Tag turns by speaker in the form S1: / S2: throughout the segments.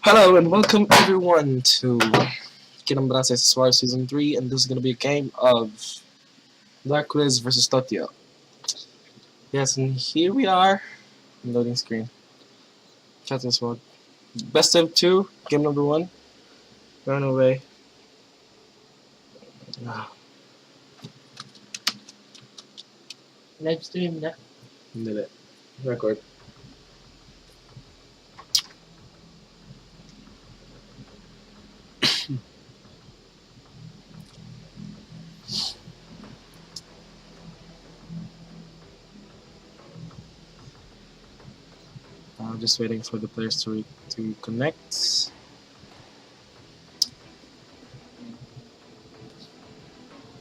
S1: Hello and welcome everyone to Kinambrasay Suarez Season 3, and this is going to be a game of DarkWiz versus Totyo. Yes, and here we are. Loading screen. Chatting mode. Best of 2, game number 1. Run away.
S2: Live stream na.
S1: Hindi. Record. I'm just waiting for the players to connect.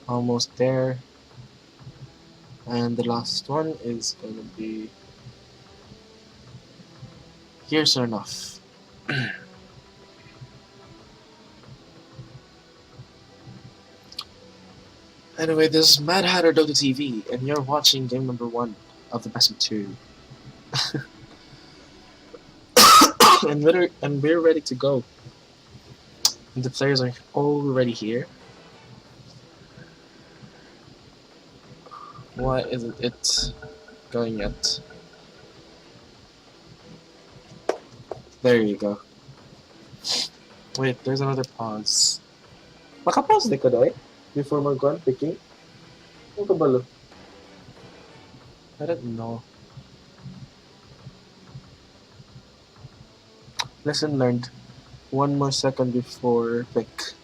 S1: Almost there. And the last one is going to be Here's Enough. Anyway, this is Mad Hatter Dota TV, and you're watching game number 1 of the best of 2. and we're ready to go. And the players are already here. Why isn't it going yet? There you go. Wait, there's another pause. Makapause di ko doy before mag-gun picking? Ano ka ba lo? I don't know. Lesson learned. 1 more second before pick.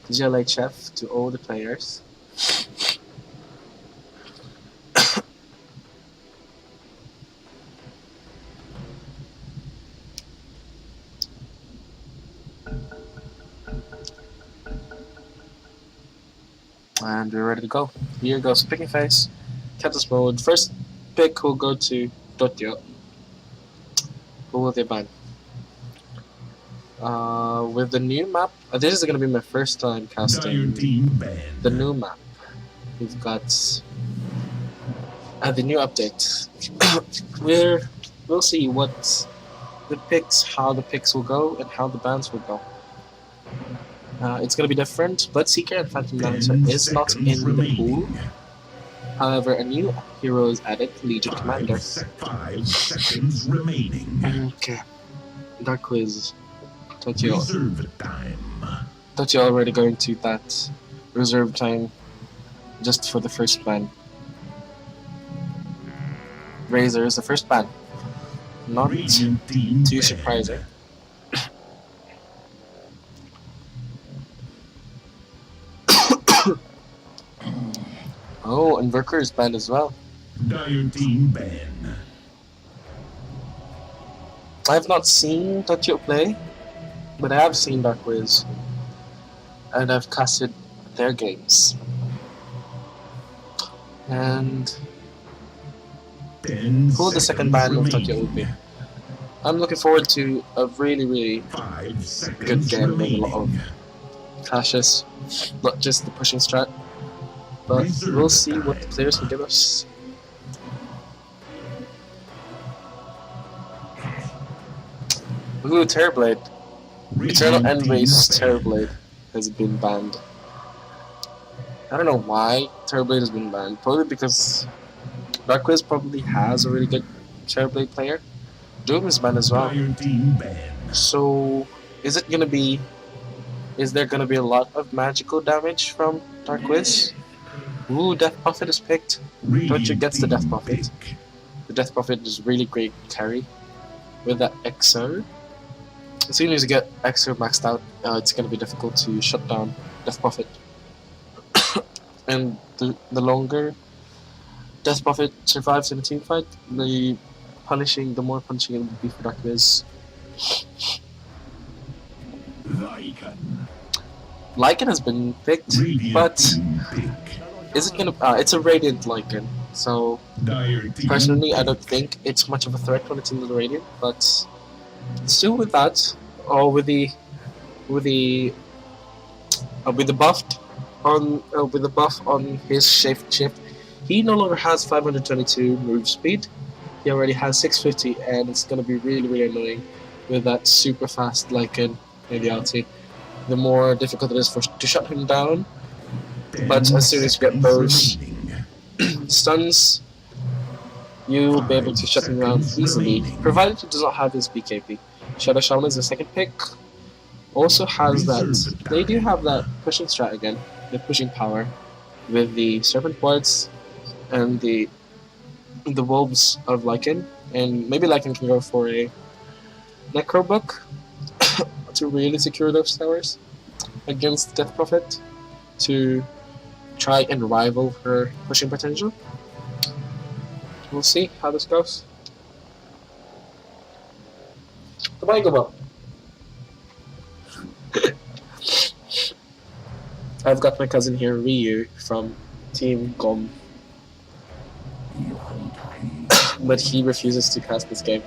S1: GLA chef to all the players. And we're ready to go. Here goes picking phase. Captain's mode. First pick will go to Totyo. Who will they ban? With the new map, this is gonna be my first time casting the new map. We've got the new update. We'll see what the picks, how the picks will go, and how the bans will go. It's gonna be different, but Seeker and Phantom Lancer is not in the pool. However, a new hero is added, Legion Commander.
S3: 5 seconds remaining.
S1: Okay. DarkWiz. Totyo.
S3: Reserve time.
S1: Totyo already going to that reserve time just for the first ban. Razor is the first ban. Not too surprising. Oh, and Worker is banned as well.
S3: Dire team ban.
S1: I have not seen Totyo play, but I have seen DarkWiz, and I've casted their games. And who the second ban of Totyo will be? I'm looking forward to a really good game with a lot of clashes, not just the pushing strat. But we'll see what the players will give us. Ooh, Terrorblade. Eternal Endways Terrorblade has been banned. I don't know why Terrorblade has been banned. Probably because DarkWiz probably has a really good Terrorblade player. Doom is banned as well. So, is there gonna be a lot of magical damage from DarkWiz? Ooh, Death Prophet is picked. Totyo gets the Death Prophet. The Death Prophet is really great carry with that XR. As soon as you get XR maxed out, it's going to be difficult to shut down Death Prophet. And the longer Death Prophet survives in a team fight, the more punishing it will be for DarkWiz. Lycan has been picked, but is it gonna? It's a Radiant Lycan, so personally, I don't think it's much of a threat when it's in the Radiant. But still, with that, or with the buffed on with the buff on his shift, he no longer has 522 move speed. He already has 650, and it's gonna be really annoying with that super fast Lycan in the ulti. The more difficult it is to shut him down. But as soon as you get those stuns, you'll be able to shut him down easily, provided he does not have his BKB. Shadow Shaman is the second pick. Also has that, they do have that pushing strat again, the pushing power, with the Serpent Wards and the Wolves of Lycan, and maybe Lycan can go for a Necro Book to really secure those towers against Death Prophet to try and rival her pushing potential. We'll see how this goes. Goodbye, goodbye. I've got my cousin here, Ryu, from Team Gom. But he refuses to cast this game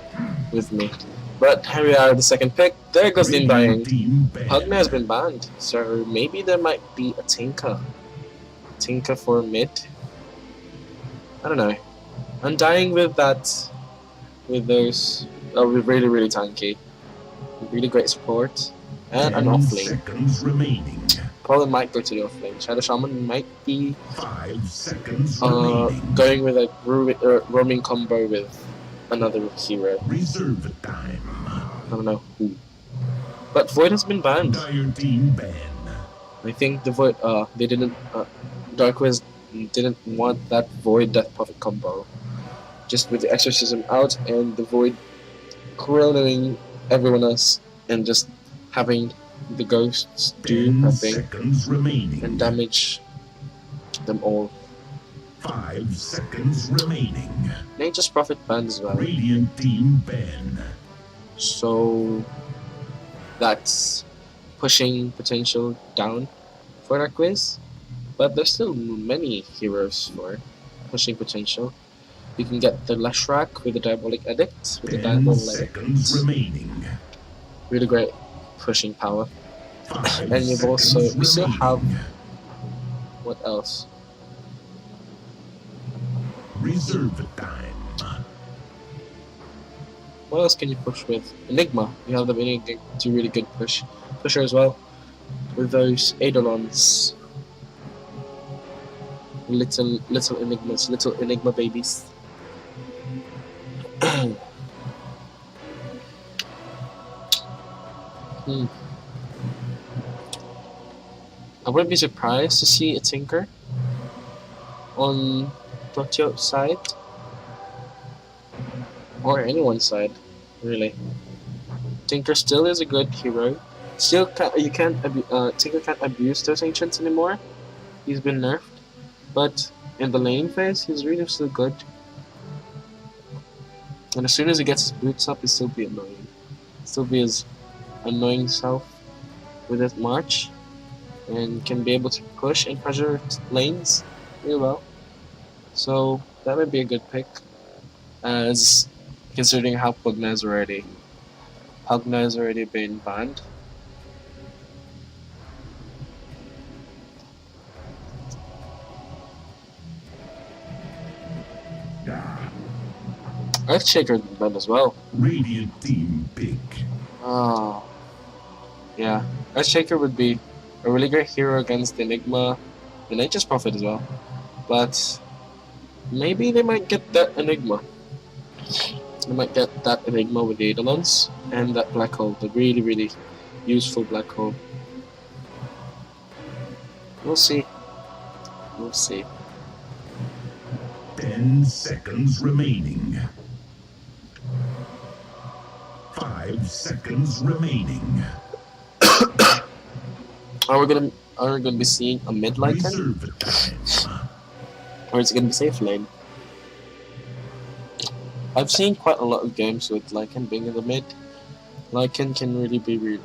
S1: with me. But here we are, the second pick. There goes the Undying. Pugna has been banned, so maybe there might be a Tinker. Tinker for mid. I don't know. Undying with that, with those, with really tanky, really great support, and an offlane. Probably might go to the offlane. Shadow Shaman might be
S3: 5 seconds remaining.
S1: going with a roaming combo with another hero.
S3: Reserve time.
S1: I don't know who. But Void has been banned.
S3: Dire team ban.
S1: I think the Void, they didn't, DarkWiz didn't want that Void Death Prophet combo. Just with the Exorcism out and the Void corralling everyone else and just having the ghosts do nothing and damage them all.
S3: 5 seconds remaining.
S1: Nature's Prophet banned as well.
S3: Radiant team ban.
S1: So that's pushing potential down for DarkWiz. But there's still many heroes for pushing potential. You can get the Leshrac with the Diabolic Edict, with the
S3: 10
S1: Diabolic
S3: seconds remaining.
S1: really great pushing power.
S3: 5
S1: And you've also,
S3: seconds
S1: you still have,
S3: remaining.
S1: what else?
S3: Reserve time.
S1: What else can you push with? Enigma. You have the Enigma to really good pusher as well. With those Eidolons. Little Enigmas, little Enigma babies. I wouldn't be surprised to see a Tinker on Totyo's side. Or anyone's side, really. Tinker still is a good hero. Still, Tinker can't abuse those ancients anymore. He's been nerfed. But in the lane phase, he's really still good. And as soon as he gets his boots up, he'll still be annoying. Still be his annoying self with his march. And can be able to push and pressure lanes really well. So that might be a good pick. As considering how Pugna has already been banned. Earthshaker has been banned as well.
S3: Radiant team pick.
S1: Oh, yeah. Earthshaker would be a really great hero against the Enigma, the Nature's Prophet as well. But maybe they might get that Enigma. They might get that Enigma with the Eidolons and that Black Hole, the really useful Black Hole. We'll see. We'll see.
S3: 10 seconds remaining. 5 seconds remaining.
S1: Are we gonna be seeing a mid Lycan?
S3: Reserve time.
S1: Or is it gonna be safe lane? I've seen quite a lot of games with Lycan being in the mid. Lycan can really be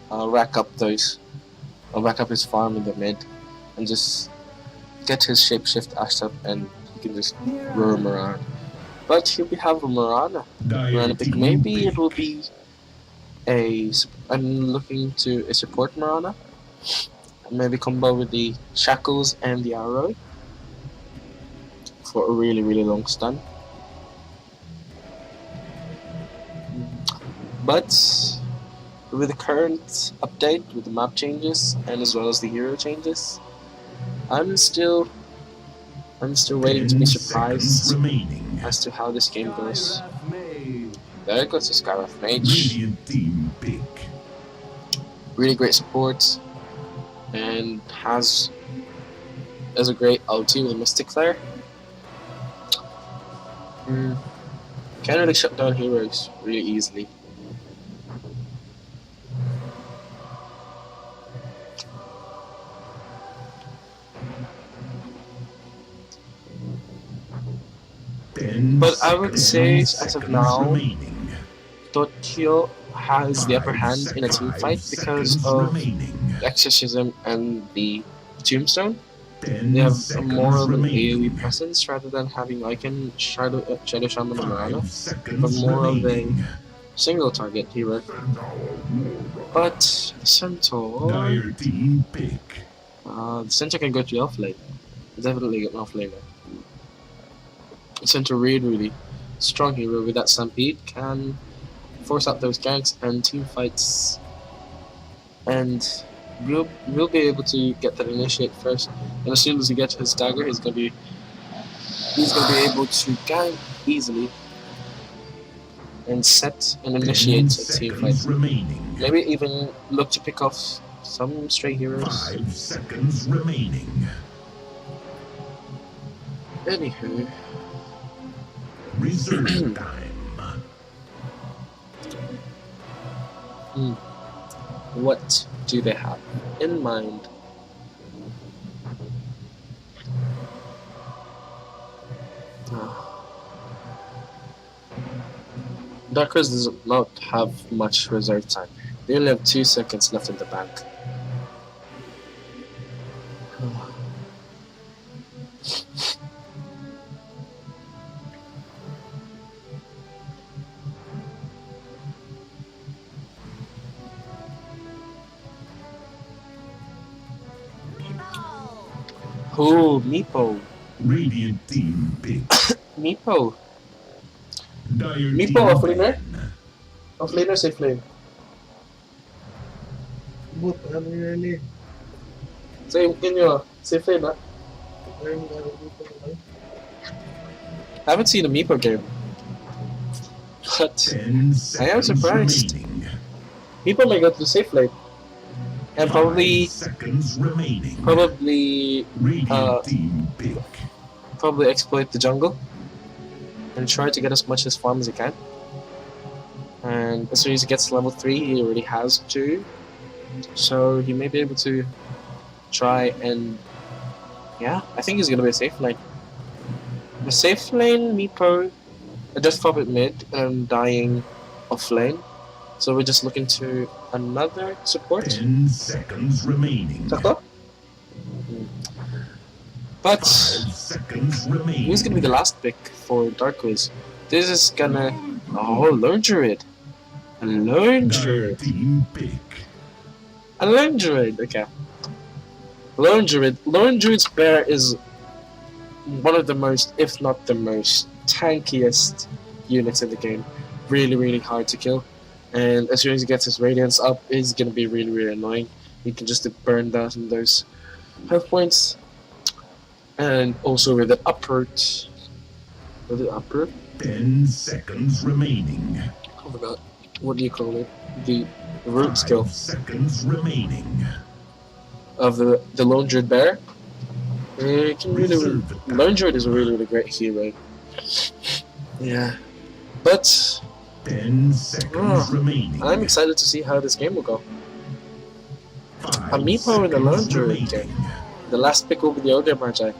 S1: rack up his farm in the mid and just get his shapeshift ashed up and he can just roam around. But he'll have a Mirana pick. Maybe it will be I'm looking to a support Mirana. Maybe combo with the shackles and the arrow for a really long stun. But with the current update, with the map changes and as well as the hero changes, I'm still waiting to be surprised as to how this game goes. There goes the Scarif Mage.
S3: Radiant team big.
S1: Really great support, and has a great ulti with a Mystic Flare. Can really shut down heroes really easily. But I would say, as of now, Totyo has the upper hand in a team fight because of the Exorcism and the Tombstone. They have more of an AoE presence rather than having Lycan, Shadow Shaman, and Morana, but more of a single target hero. But the Centaur, the Centaur can go to the off lane. Definitely get an off laner. The Centaur really strong hero with that Stampede can force out those ganks and team fights, and we'll be able to get that initiate first. And as soon as he gets his dagger, he's gonna be able to gank easily and set and initiate a team fight. Maybe even look to pick off some stray heroes.
S3: 5 seconds remaining.
S1: Anywho.
S3: Reserve time.
S1: What do they have in mind? DarkWiz does not have much reserve time. They only have 2 seconds left in the bank. Oh, Meepo.
S3: Radiant team big.
S1: Meepo. Meepo off laner? Off laner, safe lane.
S2: But ano yun eh?
S1: Same inyo, safe lane, ha? I haven't seen a Meepo game. But
S3: 10
S1: I am surprised. Meepo may go to the safe lane. And probably probably exploit the jungle and try to get as much as farm as he can. And as soon as he gets to level 3, he already has 2, so he may be able to try and I think he's gonna be a safe lane. The safe lane, Meepo, a Death Puppet mid and dying off lane. So we're just looking to another support.
S3: 10 seconds remaining.
S1: Sakto? But
S3: 5 seconds remaining.
S1: who's gonna be the last pick for DarkWiz? This is gonna Lone Druid. A Lone Druid.
S3: Team big.
S1: A Lone Druid, okay. Lone Druid. Lone Druid's bear is one of the most, if not the most, tankiest units in the game. Really hard to kill. And as soon as he gets his radiance up, it's gonna be really annoying. You can just burn that in those health points. And also with the uproot.
S3: 10 seconds remaining.
S1: I forgot. What do you call it? The root skill
S3: 5 seconds remaining.
S1: of the Lone Druid bear. It can Lone Druid is a really great hero. Yeah. But
S3: 10 seconds remaining.
S1: I'm excited to see how this game will go.
S3: 5
S1: A Meepo in the Lone Druid
S3: remaining.
S1: game. The last pick will be the Ogre Magi.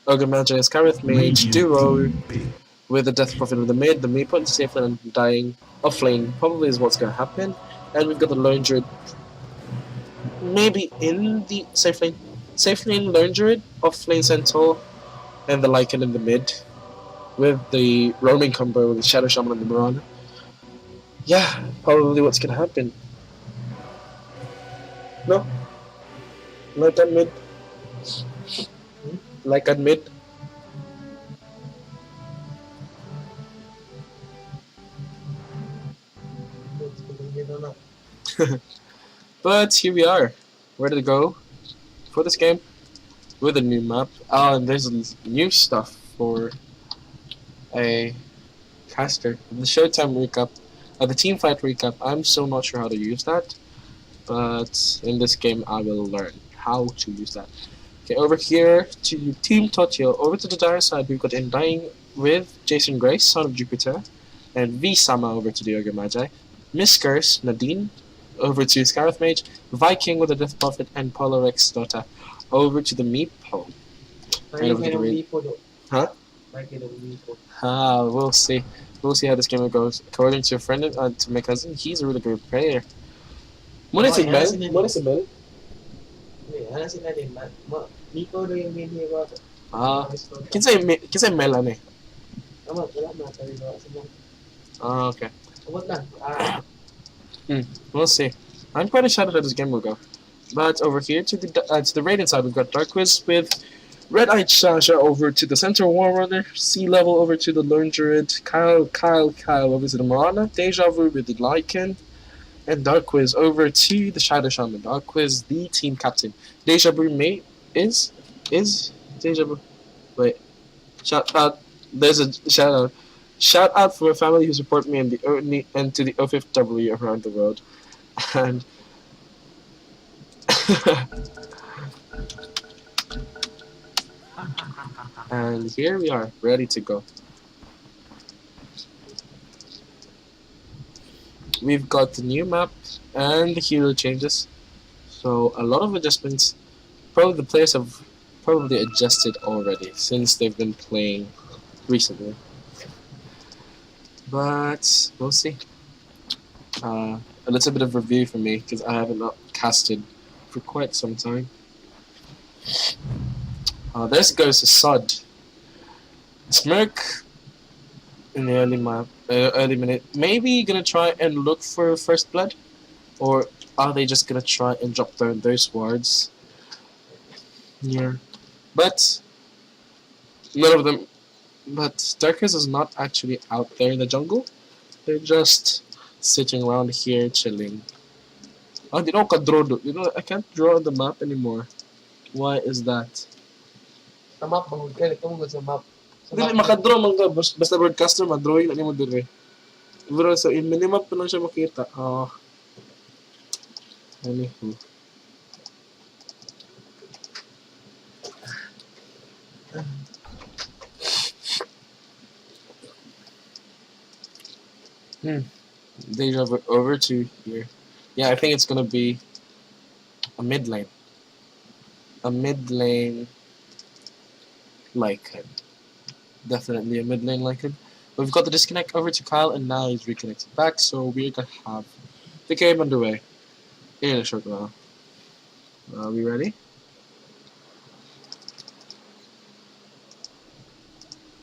S1: Ogre Magi is Scarif Mage
S3: Radiant
S1: duo
S3: team big.
S1: with the Death Prophet in the mid, the Meepo in the safe lane and dying off lane probably is what's going to happen. And we've got the Lone Druid maybe in the safe lane. Safe lane Lone Druid, off lane Centaur, and the Lycan in the mid with the roaming combo with the Shadow Shaman and the Morana. Yeah, probably what's going to happen. No? Like at mid. Like at mid. But here we are. Ready to go for this game with a new map. Oh, and there's new stuff for a caster. The Showtime recap, the team fight recap. I'm still not sure how to use that, but in this game I will learn how to use that. Okay, over here to Team Totyo. Over to the dire side, we've got Undying with Jason Grace, Son of Jupiter, and V Sama over to the Yoga Magi. Miss Curse, Nadine, over to Scarith Mage, Viking with the Death Prophet, and Polarex Dota over to the Meepo.
S2: May
S1: over to the
S2: may
S1: raid.
S2: lipo do.
S1: Huh?
S2: May lipo.
S1: We'll see. We'll see how this game goes. According to a friend, to my cousin, he's a really good player. Muna si Mel? Muna si Mel?
S2: Ano sila din? Lipo do yung main hero.
S1: Kinsay Mel ano eh?
S2: Tama, wala na. Sabi ko sila.
S1: Okay.
S2: Abot lang.
S1: We'll see. I'm quite excited how this game will go. But over here to the Raiden side, we've got DarkWiz with Red-Eyed Sasha over to the Center Warrunner, Sea Level over to the Lone Druid, Kyle over to the Marana, Deja Vu with the Lycan, and DarkWiz over to the Shadow Shaman. DarkWiz, the team captain. Deja Vu mate is Deja Vu. Wait. Shout out. There's a shout out. Shout out for my family who support me and to the O5W around the world. And and here we are, ready to go. We've got the new map and the hero changes. So a lot of adjustments. Probably the players have probably adjusted already since they've been playing recently. But we'll see. A little bit of review for me because I haven't casted for quite some time. There goes Sod. Smirk in the early minute. Maybe gonna try and look for first blood, or are they just gonna try and drop down those wards? Yeah, but none of them. But DarkWiz is not actually out there in the jungle. They're just sitting around here chilling. Oh, they don't draw. I can't draw on the map anymore. Why is that?
S2: Sa map, mahul ka. Tungkol sa map.
S1: Dili makadraw man ka basta broadcaster madrawing na nimo dire. Bro, so in minimap pa lang siya makita. Anywho. Deja Vu over to here. Yeah, I think it's gonna be a mid lane. A mid lane Lycan. Definitely a mid lane Lycan. We've got the disconnect over to Kyle, and now he's reconnected back, so we're gonna have the game underway in a short while. Are we ready?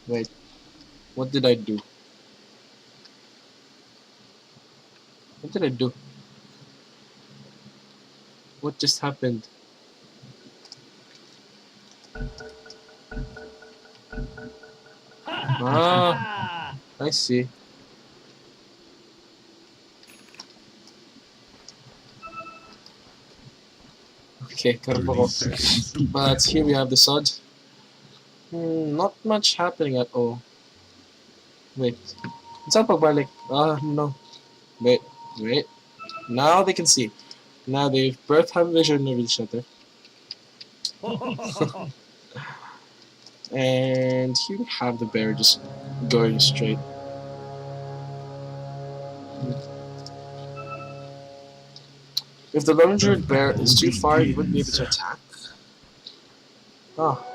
S1: Wait, what did I do? What did I do? What just happened? I see. Okay, cut it off. But here we have the Sod. Not much happening at all. Wait. It's up pagbalik. No. Wait. Now they can see. Now they both have vision of each other. And here we have the bear just going straight. If the Lone Druid bear is too far, you wouldn't be able to attack.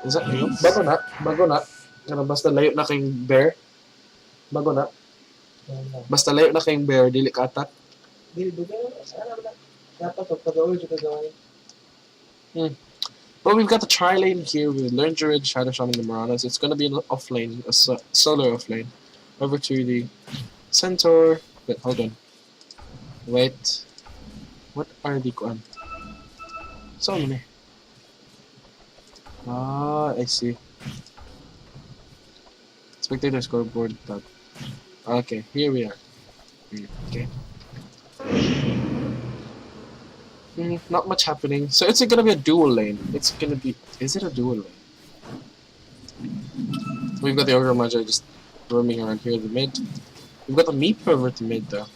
S1: Is that new? Bago na. Ano, basta layo na kayong bear. Bago na. Basta layo na kayong bear, dili ka attack.
S2: Dili duga. Sana ba? Dapat pagpagawa dito gawin.
S1: But we've got the tri-lane here with Lone Druid, Shadow Shaman, and Maranas. It's going to be an off-lane, a solo off-lane. Over to the Centaur. Wait, hold on. Wait. What are the... So many. Ah, I see. Spectator scoreboard. Okay, here we are. Okay. Not much happening. So it's gonna be a dual lane. It's gonna be. Is it a dual lane? We've got the Ogre Magi just roaming around here in the mid. We've got the Meep over at the mid though.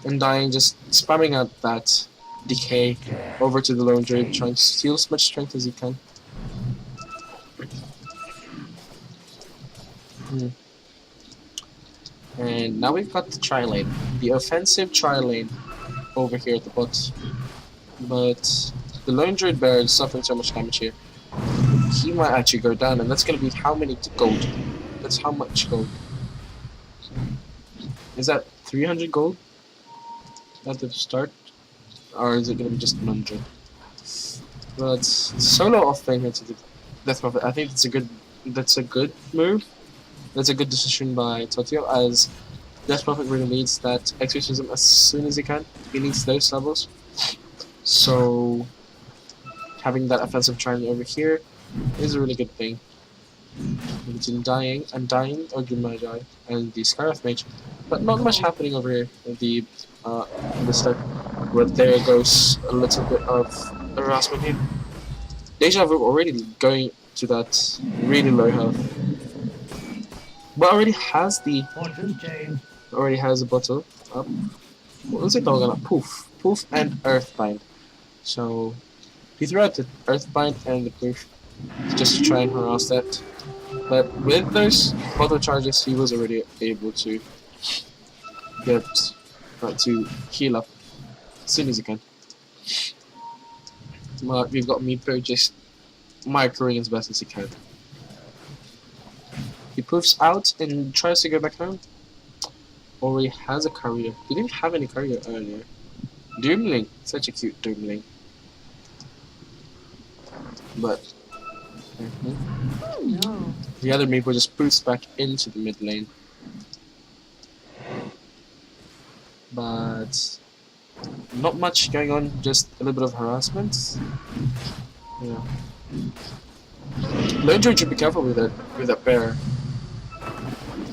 S1: And dying, just spamming out that decay over to the lone druid, trying to steal as much strength as he can. And now we've got the tri-lane, the offensive tri-lane over here at the bot. But the lone druid bear is suffering so much damage here. He might actually go down, and that's going to be how many gold? That's how much gold? Is that 300 gold at the start? Or is it going to be just 100? But solo off lane here to the Death Prophet. I think that's a good move. That's a good decision by Totyo, as Death Prophet really needs that exorcism as soon as he can. He needs those levels. So having that offensive triangle over here is a really good thing. Between Undying, Ogre Magi, and the Scarlet Mage. But not much happening over here in the start. But there goes a little bit of harassment here. Deja Vu already going to that really low health. But already has the bottle up. What was it all gonna Poof and Earthbind. So he threw out the Earthbind and the Poof just to try and harass that. But with those bottle charges, he was already able to get to heal up as soon as he can. But we've got Meepo just microing as best as he can. He poofs out and tries to go back home. Or he has a courier. He didn't have any courier earlier. Doomling, such a cute Doomling. But
S4: No.
S1: the other Meepo just poofs back into the mid lane. But not much going on, just a little bit of harassment. Yeah. Lone Druid should be careful with that bear.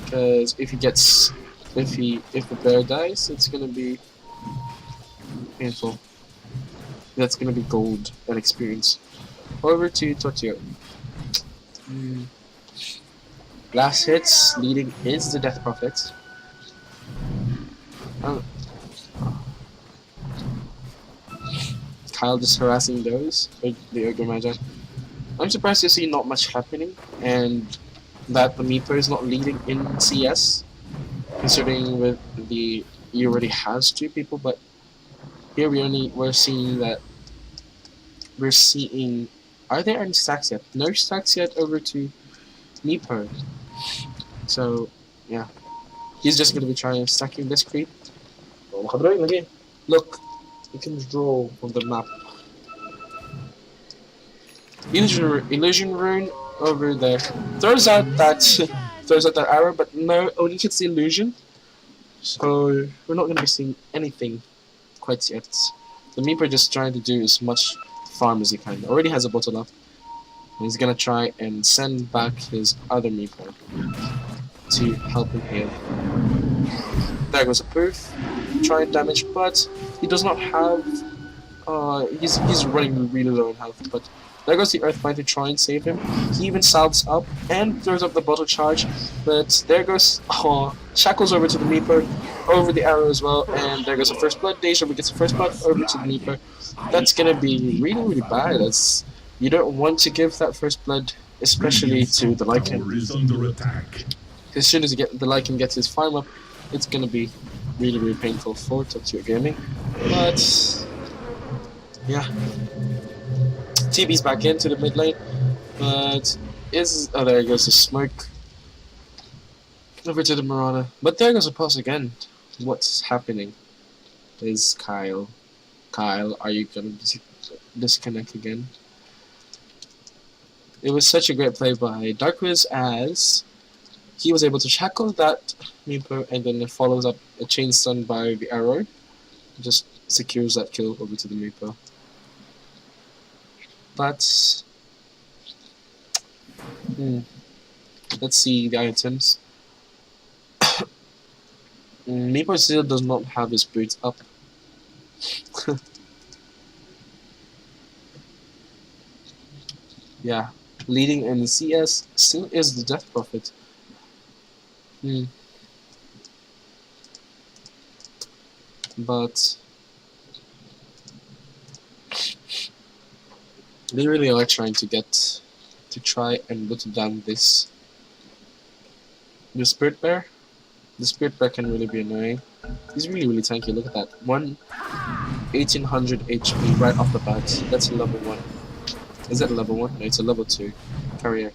S1: Because if the bear dies, it's gonna be painful. That's gonna be gold and experience. Over to Totyo. Glass hits, leading is the Death Prophet. Kyle just harassing those, the Ogre Magi. I'm surprised to see not much happening, and that the Meepo is not leading in CS, considering with he already has 2 people. But here we're seeing. Are there any stacks yet? No stacks yet over to Meepo. So yeah, he's just gonna be trying stacking this creep. Look, you can draw on the map. Illusion rune over there. Throws out that arrow, but no, only hits the illusion. So we're not gonna be seeing anything quite yet. The Meepo just trying to do as much farm as he can. Already has a bottle up. And he's gonna try and send back his other Meepo to help him heal. There goes a proof. Try and damage, but he does not have. He's running really low in health, but there goes the Earthbind to try and save him. He even salves up and throws up the bottle charge, but there goes Shackles over to the Meepo, over the arrow as well, and there goes the first blood. Deja gets the first blood over to the Meepo. That's gonna be really bad. You don't want to give that first blood, especially to the Lycan. As soon as the Lycan gets his farm up, it's gonna be really painful for Totyo Gaming. But yeah, TB's back into the mid lane, but there goes the smoke over to the Marana. But there goes the pulse again. What's happening? Is Kyle, are you gonna disconnect again? It was such a great play by DarkWiz, as he was able to shackle that Meepo and then follows up a chain stun by the arrow. Just secures that kill over to the Meepo. But let's see the items. Meepo still does not have his boots up. Yeah, leading in the CS still is the Death Prophet. But they really are trying to try and whittle down the Spirit Bear. The Spirit Bear can really be annoying. He's really tanky. Look at that. 1800 HP right off the bat. That's a level 1. Is that a level 1? No, it's a level 2 carrier.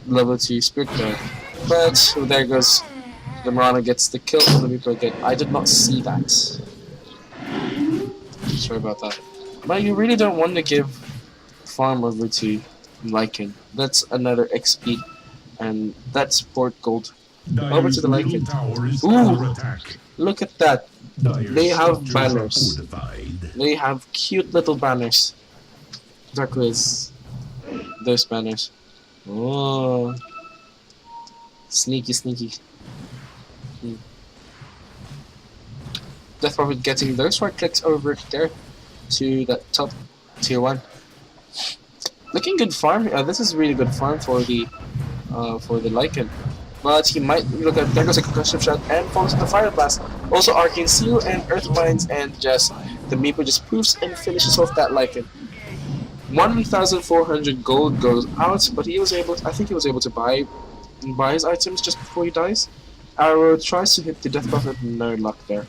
S1: Level 2 Spirit Bear. But there goes the Marana gets the kill on the Reaper again. I did not see that. Sorry about that. But you really don't want to give farm over to Lycan. That's another XP, and that's port gold. Over to the Lycan. Ooh! Look at that. They have banners. They have cute little banners. DarkWiz. Those banners. Oh. Sneaky. Death Prophet getting those right clicks over there to that top tier 1. Looking good farm. This is really good farm for the Lycan. But he might look at there goes a concussion shot and falls into Fire Blast. Also Arcane Seal and Earth Mines, and just the Meepo just proofs and finishes off that Lycan. 1,400 gold goes out, but he was able to, I think he was able to buy his items just before he dies. Arrow tries to hit the Death Prophet, no luck there.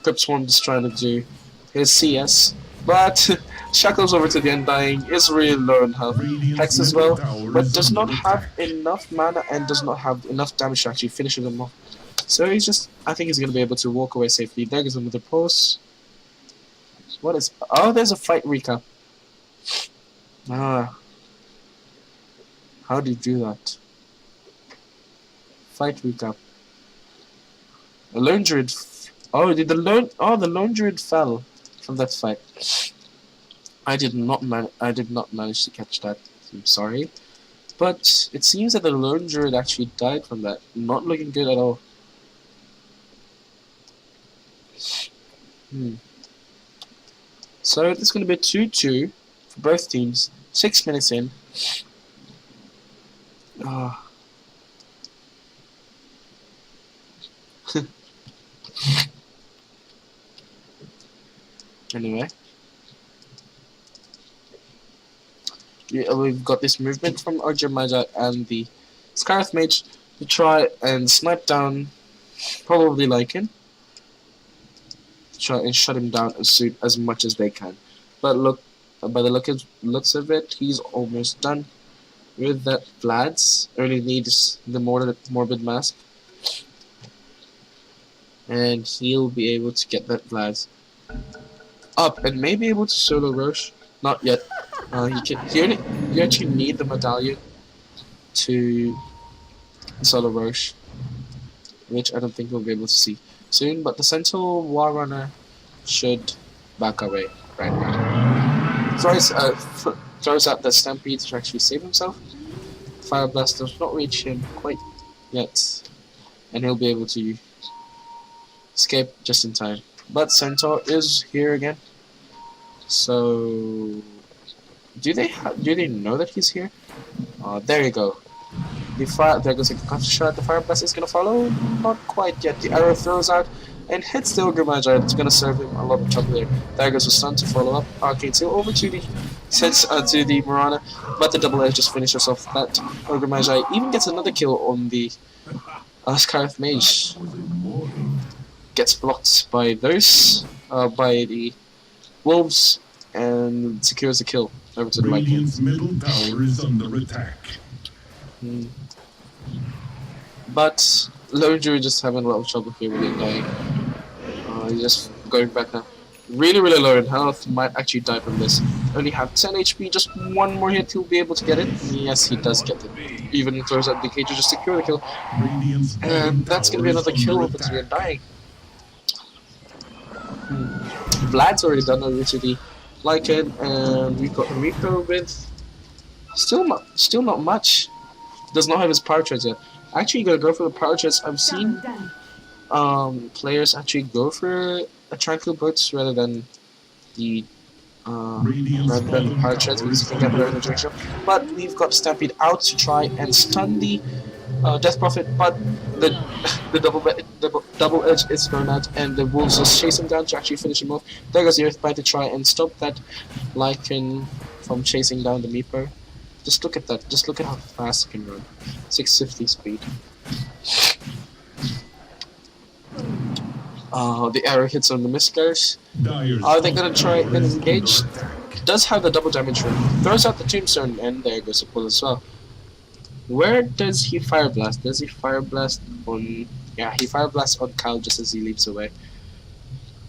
S1: Crypt Swarm just trying to do his CS, but Shackles over to the Undying is really low in health. Hex as well, but does not have enough mana and does not have enough damage to actually finish them off. So he's just, I think he's going to be able to walk away safely. There goes another pulse. What is, oh, there's a fight recap. How do you do that? Fight recap. A lone druid. The lone druid fell from that fight. I did not manage to catch that. I'm sorry, but it seems that the lone druid actually died from that. Not looking good at all. So it's going to be 2-2 for both teams. 6 minutes in. Anyway, we've got this movement from Archer Magi and the Scarlet Mage to try and snipe down probably Lycan. Try and shut him down as much as they can. But look, by the looks of it, he's almost done with that Vlad's. Only needs the Morbid Mask, and he'll be able to get that Vlad's up and may be able to solo Roche. Not yet. You actually need the medallion to solo Roche, which I don't think we'll be able to see soon. But the Sentinel War Runner should back away right now. Throws out the Stampede to actually save himself. Fire Blast does not reach him quite yet, and he'll be able to escape just in time. But Centaur is here again. So do they know that he's here? There you go. There goes a concussion shot. The Fire Blast is gonna follow. Not quite yet. The arrow throws out and hits the Ogre Magi. It's gonna serve him a lot of trouble there. There goes the stun to follow up. Arcane Seal over to the Marana, but the double edge just finishes off that Ogre Magi. Even gets another kill on the Scarlet Mage. Gets blocked by by the Wolves, and secures the kill over to the
S3: Radiant's middle tower is under attack.
S1: But Lone Druid just having a lot of trouble here with it dying. He's just going back now. Really low in health. Might actually die from this. Only have 10 HP. Just one more hit, he'll be able to get it. Yes, he does get it. Even throws out the cage to just secure the kill. And that's gonna be another kill over to the Undying. Vlad's already done over to the Lycan, and we've got Rico with still not much. Does not have his power treads yet. Actually, gonna go for the power treads. I've seen players actually go for a tranquil boots rather than the power treads because you can get better in the direction. But we've got Stampede out to try and stun the Death Prophet, but the double edge is thrown out, and the wolves just chase him down to actually finish him off. There goes the Earthbind to try and stop that Lycan from chasing down the Meeper. Just look at that. Just look at how fast it can run. 650 speed. The arrow hits on the miscarriage. Are they gonna try and engage? Does have the double damage room. Throws out the tombstone, and there goes the pull as well. Where does he fire blast? Does he fire blast on? Yeah, he fire blasts on Kyle just as he leaps away.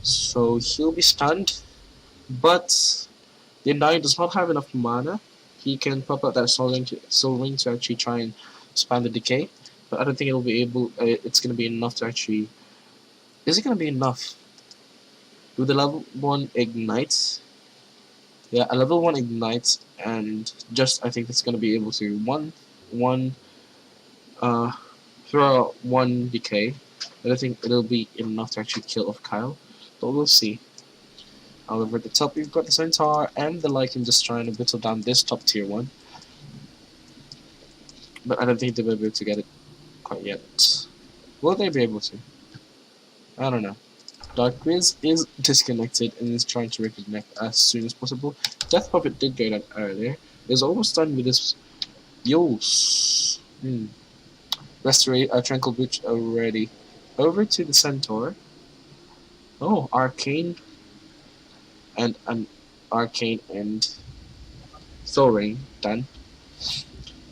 S1: So he'll be stunned, but the Undying does not have enough mana. He can pop out that soul ring to actually try and spam the decay, but I don't think it'll be able. It's gonna be enough to actually. Is it gonna be enough? With the level 1 ignites. Yeah, a level 1 ignites, and just I think it's gonna be able to throw out 1 decay. I don't think it'll be enough to actually kill off Kyle, but we'll see. However, at the top we've got the Centaur and the Lycan just trying to whittle down this top tier 1. But I don't think they'll be able to get it quite yet. Will they be able to? I don't know. DarkWiz is disconnected and is trying to reconnect as soon as possible. Death Puppet did go down earlier. Is almost done with this. Yos. Tranquil Boot already. Over to the Centaur. Oh, Arcane. And an Arcane and Soul Ring done.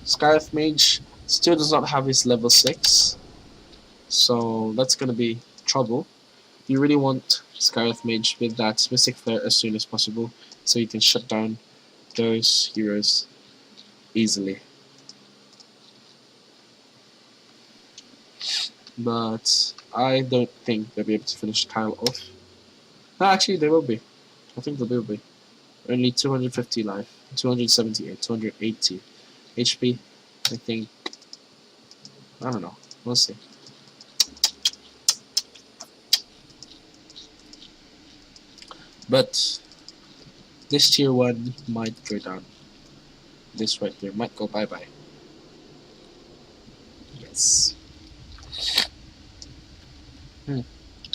S1: Scarlet Mage still does not have his level 6. So that's gonna be trouble. You really want Scarlet Mage with that Mystic Flare as soon as possible so you can shut down those heroes easily. But I don't think they'll be able to finish Kyle off. No, actually they will be. I think they will be. Only 250 life, 278, 280 HP. I think. I don't know. We'll see. But this tier 1 might go down. This right here might go bye-bye. Yes.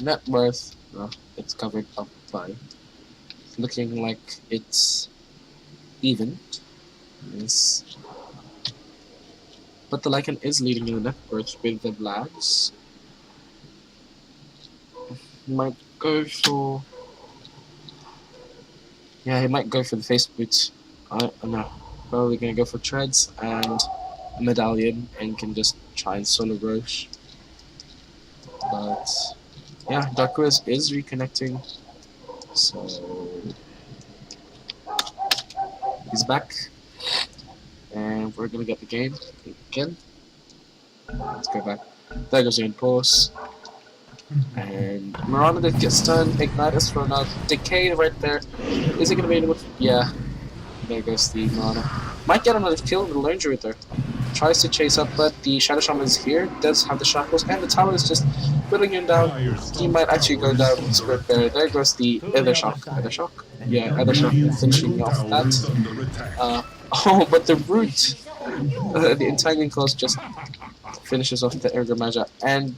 S1: Net worth, it's covered up by. Looking like it's even. Yes. But the Lycan is leading in the net worth with the Blags. Might go for. Yeah, he might go for the face boots. I don't know. Probably gonna go for treads and a medallion and can just try and solo Roche. But yeah, DarkWiz is reconnecting. So he's back. And we're gonna get the game again. Let's go back. There goes the impulse. And Mirana did get stunned, Ignite is thrown out, Decay right there. Is it gonna be able to? Yeah. There goes the Mirana. Might get another kill with the Lone Druid there. Tries to chase up, but the Shadow Shaman is here, does have the shackles, and the tower is just putting him down. He might actually go down with Spirit Bear. There goes the Ether Shock. Ether Shock? Yeah, Ether Shock finishing off that. Oh, but the root, the Entangling Clause just finishes off the Ergo Magia and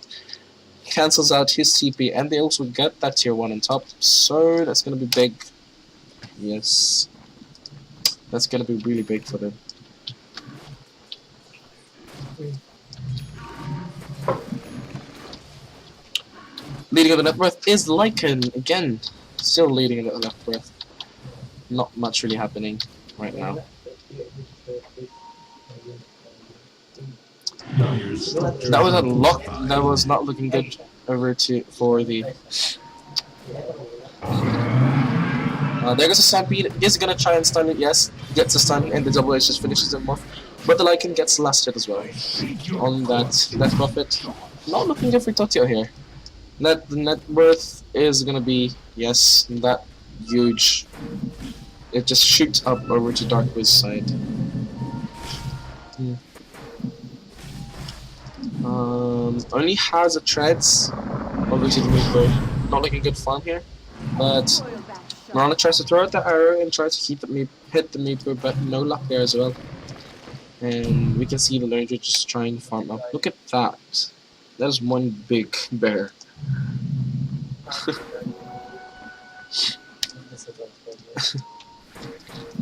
S1: cancels out his TP, and they also get that tier 1 on top, so that's gonna be big. Yes, that's gonna be really big for them. Leading on the net worth is Lycan again, still leading on the net worth. Not much really happening right now. That was a lock. That was not looking good. Over to for the. There goes a Stampede. Is gonna try and stun it. Yes, gets a stun, and the double edge just finishes him off. But the Lycan gets the last hit as well on that Death Prophet. Not looking good for Totyo here. The net worth is gonna be, yes, that huge. it just shoots up over to DarkWiz side. Only has a treads over to the Meepo. Not looking good fun here, but Marana tries to throw out the arrow and tries to hit the Meepo, but no luck there as well. And we can see the Ranger just trying to farm up. Look at that. That is one big bear.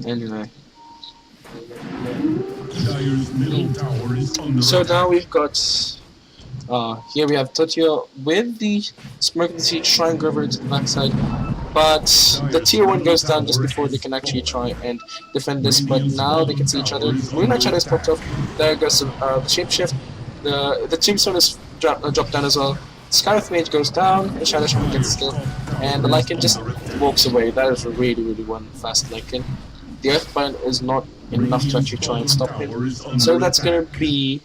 S1: Anyway.
S3: Dire's middle tower is under
S1: So
S3: attack.
S1: now we've got here we have Totyo with the Smoke and Siege trying to go over to the backside, but the tier 1 goes down just before they can actually try and defend this, but now they can see each other. Moonlight Shadow is popped off, there goes the shapeshift, the tombstone is dropped down as well. Scarlet Mage goes down, the Shadow Shaman gets the kill, and the Lycan just walks away. That is a really one fast Lycan. The Earthbind is not enough to actually try and stop him, so that's gonna be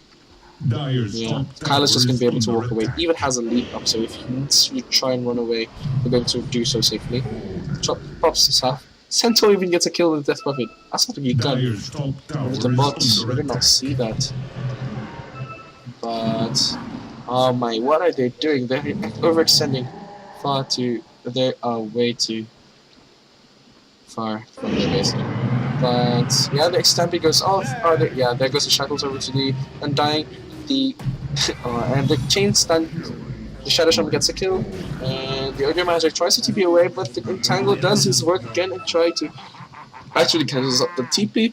S1: Kyle is just gonna be able to walk away. Even has a leap up, so if you try and run away, you're going to do so safely. Chop pops his half. Centaur even gets a kill with Death Buffet. That's not a good gun. With the bot, we did not see that. But oh my, what are they doing? They're overextending far too. They are way too far from their base. But yeah, the extended goes off. There goes the shackles over to the Undying. And the chain stun. The Shadow Shaman gets a kill, and the Ogre Magic tries to TP away, but the Entangle does his work again and try to actually cancels up the TP,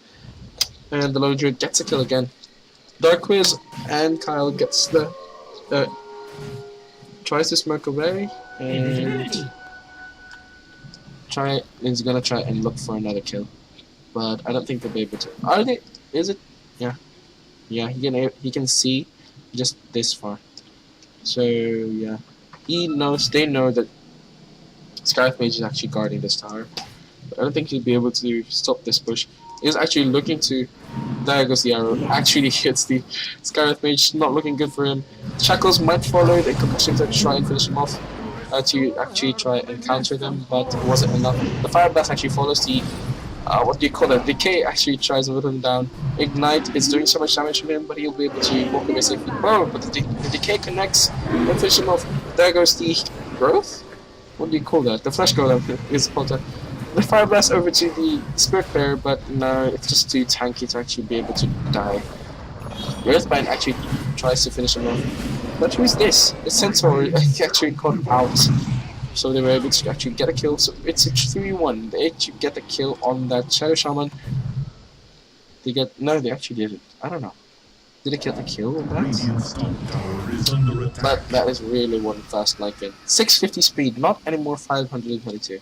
S1: and the Lone Druid gets a kill again. DarkWiz and Kyle gets the tries to smoke away and he's gonna try and look for another kill, but I don't think they'll be able to. Are they? Is it? Yeah. He can see just this far. So yeah, they know that Scarlet Mage is actually guarding this tower, but I don't think he'll be able to stop this push. He's actually looking to. There goes the arrow. Actually hits the Scarlet Mage. Not looking good for him. Shackles might follow. They could actually try and finish him off. To actually try and counter them, but it wasn't enough. The Fire Blast actually follows the what do you call it? Decay actually tries to whittle him down. Ignite is doing so much damage to him, but he'll be able to walk away safely. Oh, but the Decay connects and finishes him off. There goes the Growth? What do you call that? The Flesh Golem is called that. The Fire Blast over to the Spirit Bear, but no, it's just too tanky to actually be able to die. The Earthbind actually tries to finish him off. But who's this? The Centaur actually caught out. So they were able to actually get a kill. So it's a 3-1. They actually get the kill on that Shadow Shaman. They actually did it. I don't know. Did they get the kill on that? But that is really one fast Lycan. 650 speed, not anymore 522.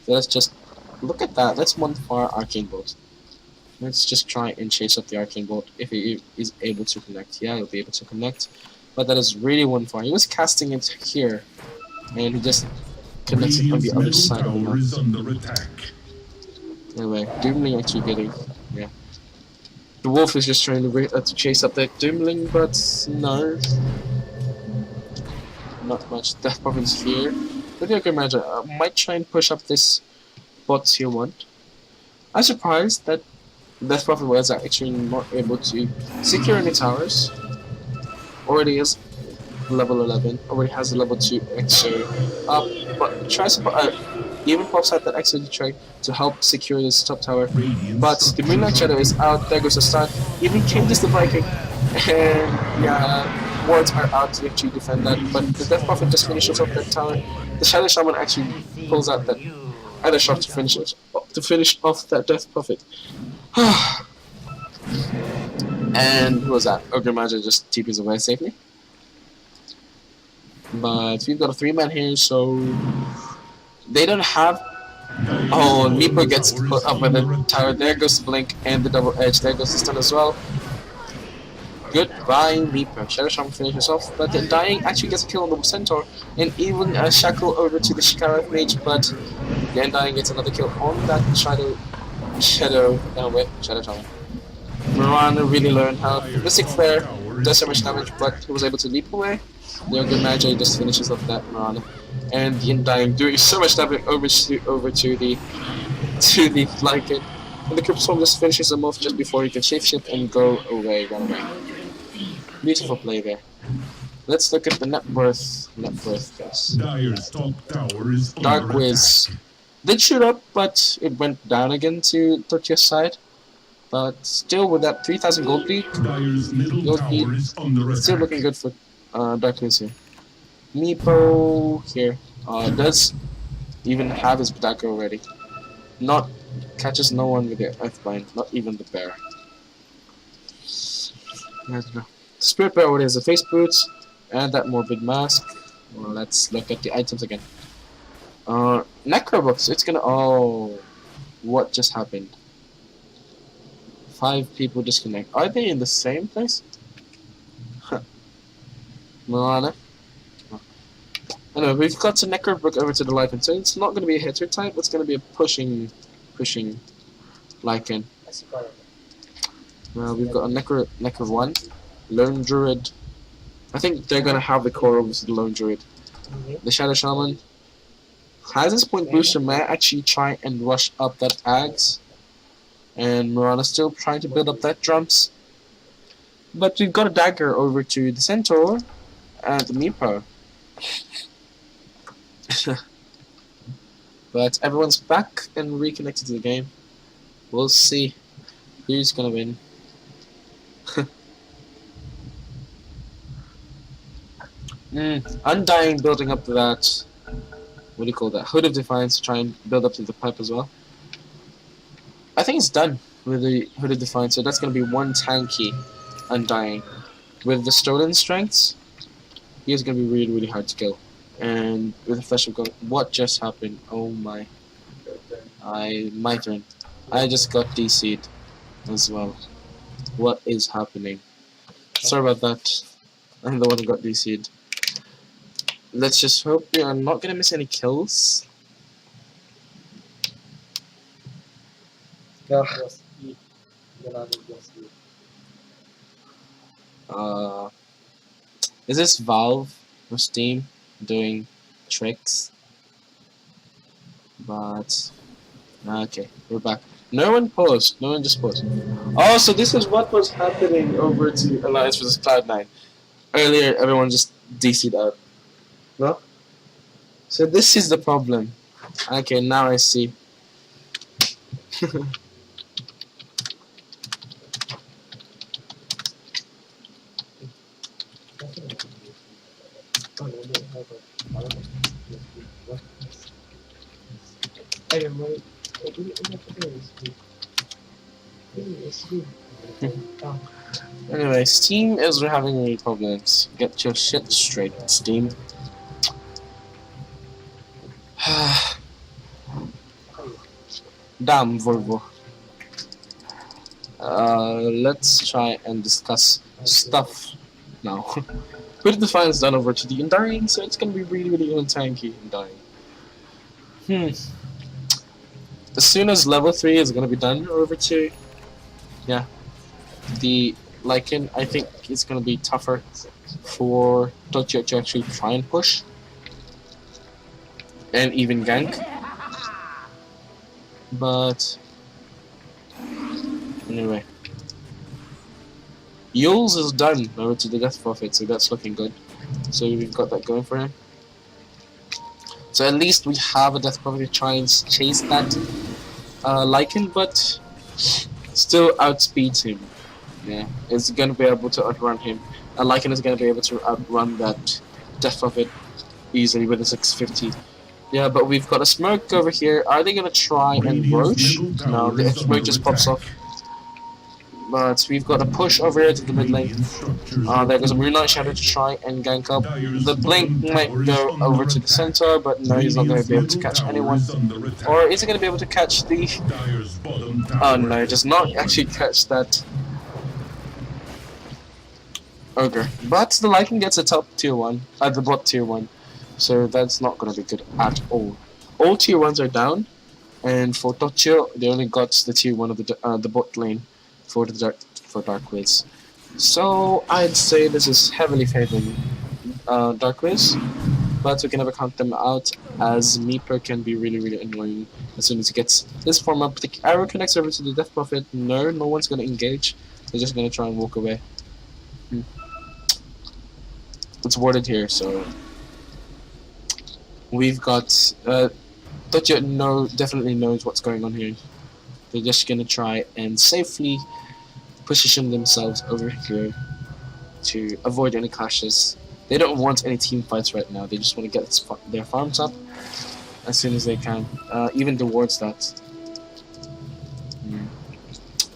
S1: So let's just look at that. That's one far Arcane Bolt. Let's just try and chase up the Arcane Bolt if he is able to connect. Yeah, he'll be able to connect. But that is really one far. He was casting it here, and he just connects it on the other side of the map. Anyway, Doomling actually getting, yeah. The Wolf is just trying to chase up that Doomling, but no. Not much. Death Province here. What do you imagine? I might try and push up this bot tier 1. I'm surprised that Death Prophet was actually not able to secure any towers. Already is level 11, already has a level 2 exo up, but tries to even pops out that exo to try to help secure this top tower. But the Moonlight Shadow is out, there goes the stun, even changes the Viking, and yeah, wards are out to actually defend that, but the Death Prophet just finishes off that tower. The Shadow Shaman actually pulls out that other shot to finish off that Death Prophet. And who was that? Ogre Magi just TPs away safely. But we've got a 3-man here, so they don't have. Oh, Meepo gets put up by the tower. There goes the blink and the double edge. There goes the stun as well. Goodbye, Meepo. Shadow Shaman finishes off, but the Dying actually gets a kill on the Centaur, and even a shackle over to the Scarlet Mage. But the Undying gets another kill on that Shadow Shaman. Marana really learned how Mystic Flare does so much damage, but he was able to leap away. The Ogre Magi just finishes off that Marana, and the Undying doing so much damage over to the to the Lycan. And the Crypt Storm just finishes him off just before he can shapeshift and go away, run away. Beautiful play there. Let's look at the net worth. Yes.
S3: Dyer's top tower is under
S1: DarkWiz
S3: attack.
S1: did shoot up, but it went down again to Totyo's side. But still, with that 3,000 gold lead,
S3: Dyer's middle
S1: Gold
S3: tower
S1: lead.
S3: is under attack.
S1: Still looking good for DarkWiz here. Meepo here does even have his dagger already. Not catches no one with the Earthbind, not even the bear. Spirit Bear already has the face boots and that morbid mask. Well, let's look at the items again. Necrobooks, it's gonna. Oh, what just happened? 5 people disconnect. Are they in the same place? Huh. Moana. Anyway, we've got a Necrobook over to the Lycan, so it's not gonna be a hitter type. It's gonna be a pushing Lycan. We've got a Necro 1, Lone Druid. I think they're gonna have the core over to the Lone Druid. The Shadow Shaman has his point booster, may actually try and rush up that Ags. And Mirana's still trying to build up that drums. But we've got a dagger over to the Centaur and the Meepo. But everyone's back and reconnected to the game. We'll see who's gonna win. Undying building up to that. What do you call that? Hood of Defiance to try and build up to the pipe as well. I think it's done with the Hood of Defiance, so that's going to be one tanky Undying. With the Stolen Strengths, he is going to be really, really hard to kill. And with the Flesh of God, what just happened? Oh my. My turn. I just got DC'd as well. What is happening? Sorry about that. I'm the one who got DC'd. Let's just hope we are not going to miss any kills. Is this Valve or Steam doing tricks? But okay, we're back. No one paused. No one just paused. Oh, so this is what was happening over to Alliance vs Cloud9. Earlier, everyone just DC'd out. No? So this is the problem. Okay, now I see. Anyway, Steam is having any problems. Get your shit straight, Steam. Damn, Volvo. Let's try and discuss stuff now. Hood of Defiance done over to the Undying, so it's gonna be really, really tanky Undying. As soon as level 3 is gonna be done over to, yeah, the Lycan, I think it's gonna be tougher for Totyo to actually try and push. And even gank. But anyway, Yules is done over to the Death Prophet, so that's looking good. So we've got that going for him. So at least we have a Death Prophet to try and chase that Lycan, but still outspeeds him. Yeah, it's gonna be able to outrun him. Lycan is gonna be able to outrun that Death Prophet easily with a 650. Yeah, but we've got a smoke over here. Are they gonna try and roach? No, the smoke just pops off. But we've got a push over here to the mid lane. There goes a Moonlight Shadow to try and gank up. The Blink might go over to the center, but no, he's not going to be able to catch anyone. Or is he going to be able to catch the... Oh no, he does not actually catch that Ogre. But the Lycan gets a top tier 1, the bot tier 1. So that's not going to be good at all. All tier 1s are down. And for Totyo, they only got the tier 1 of the bot lane for DarkWiz. So I'd say this is heavily favoring DarkWiz. but we can never count them out, as Meeper can be really annoying as soon as he gets his form up. The arrow connects over to the Death Prophet. No one's gonna engage. They're just gonna try and walk away. It's warded here, so we've got Totyo definitely knows what's going on here. They're just gonna try and safely position themselves over here to avoid any clashes. They don't want any team fights right now. They just want to get their farms up as soon as they can, even towards that.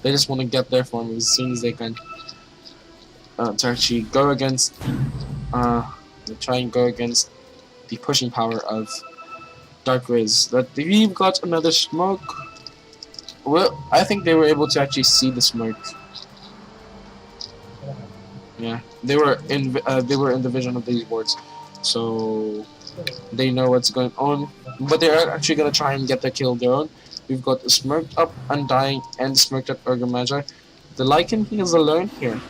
S1: They just want to get their farm as soon as they can to actually go against, try and go against the pushing power of DarkWiz. That we've got another smoke. Well, I think they were able to actually see the smoke. Yeah, they were in the vision of these wards, so they know what's going on. But they are actually gonna try and get their kill their own. We've got the smoked up Undying and smoked up Ogre Magi. The Lycan, he is alone here.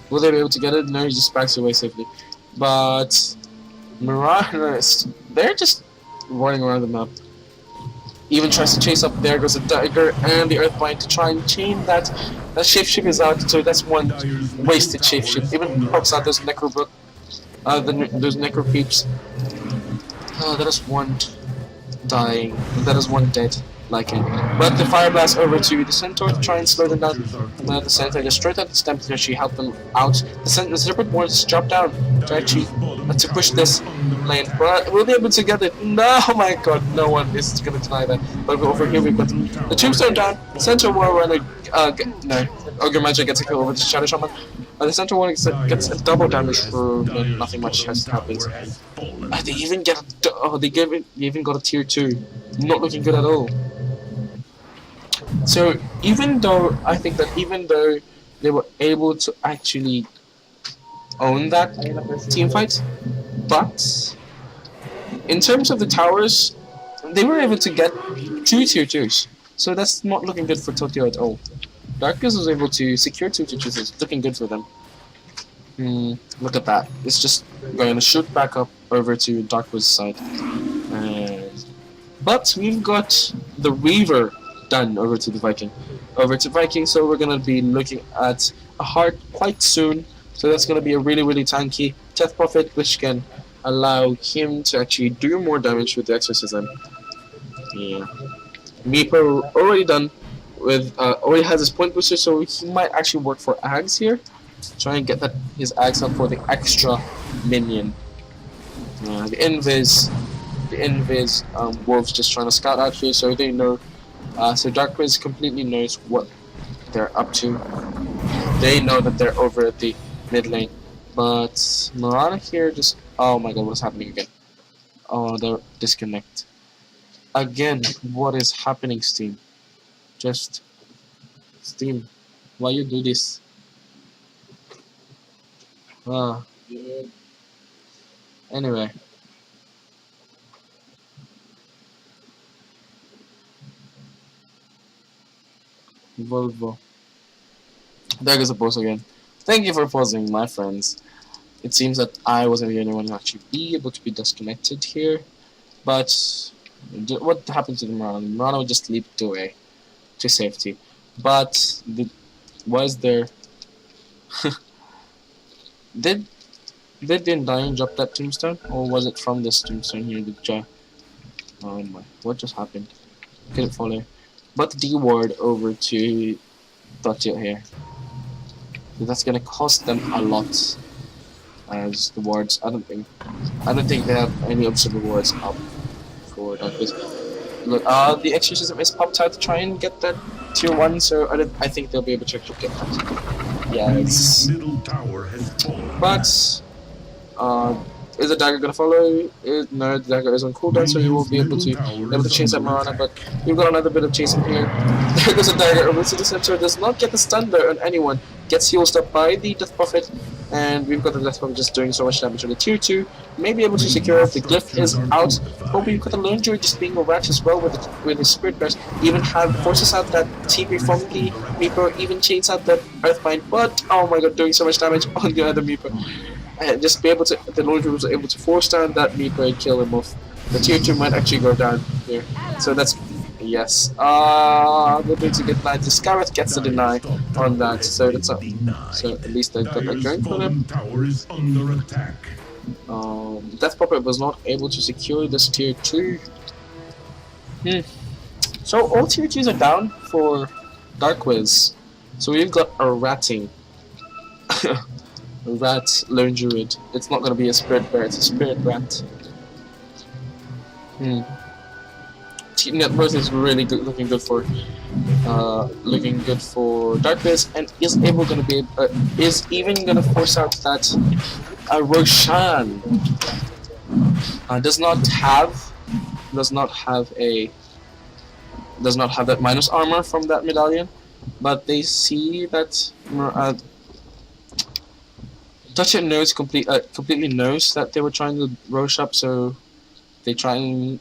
S1: Will they be able to get it? No, he just backs away safely. But Marauders, they're just running around the map. Even tries to chase up. There goes the dagger and the earthbind to try and chain that. That shapeshift is out, so that's one wasted shapeshift. Even pops out those necro book, those necro peeps. Oh, that is one dying. That is one dead. Lycan. But the fire blast over to the centaur to try and slow them down. The centaur just straight at the stem to actually help them out. The separate wards drop down to actually to push this lane. But we'll be able to get it. No, oh my god, no one is going to deny that. But over here we've got the tombstone down. Centaur war runner. No, Ogre Magi gets a kill over the Shadow Shaman. The centaur one gets a double damage for nothing much has happened. They even get they even got a tier 2. Not looking good at all. So even though they were able to actually own that team fight, but in terms of the towers, they were able to get 2 tier 2s. So that's not looking good for Totyo at all. DarkWiz was able to secure 2 tier 2s. It's looking good for them. Look at that. It's just going to shoot back up over to DarkWiz's side. But we've got the Reaver done over to the Viking. So we're going to be looking at a heart quite soon. So that's going to be a really tanky Death Prophet, which can allow him to actually do more damage with the exorcism. Yeah. Meeper already done with already has his point booster, so he might actually work for Ags here. Try and get his Ags up for the extra minion. The Invis wolves just trying to scout out here, so they know. So DarkWiz completely knows what they're up to. They know that they're over at the mid lane, but Marana here just, oh my god, what is happening again? Oh, they're disconnect again. What is happening, Steam? Just Steam, why you do this? Anyway. Volvo. There goes the post again. Thank you for pausing, my friends. It seems that I wasn't the only one to actually be able to be disconnected here. But what happened to the Murano? Murano just leaped away to safety. But was there did the Undying drop that tombstone? Or was it from this tombstone here? Oh my, what just happened? Couldn't follow. But the ward over to Totyo here. So that's gonna cost them a lot. As the wards, I don't think they have any observer wards up for DarkWiz. Look, the exorcism is popped out to try and get that tier 1, so I think they'll be able to actually get that. Yes. But is the dagger gonna follow? No, the dagger is on cooldown, so you will be able to chase that Marana. But you've got another bit of chasing here. There goes a dagger over to the center. Does not get the stun there on anyone. Gets healed up by the Death Prophet, and we've got the Death Prophet just doing so much damage on the tier 2. May be able to secure if the glyph is out. But we've got the Lone Druid just being a rat as well with his Spirit Burst. Even forces out that TP from the Meeper. Even chains out that Earthbind. But oh my god, doing so much damage on the other Meeper. and just be able to, the Lord was able to force down that Meepo and kill him off. The tier 2 might actually go down here. So that's, yes. We're going to get 90. Scarlet gets a deny on that, so that's a, so at least they got that
S3: Dire's
S1: going for them.
S3: bottom tower is under attack.
S1: Death Puppet was not able to secure this tier 2. So all tier 2s are down for DarkWiz. So we've got a ratting. A rat lone druid. It's not gonna be a spirit bear, it's a spirit rat. Team Network is really good, looking good for DarkWiz, and is even gonna force out that Roshan does not have that minus armor from that medallion, but they see that Totyo knows completely knows that they were trying to rush up, so they try and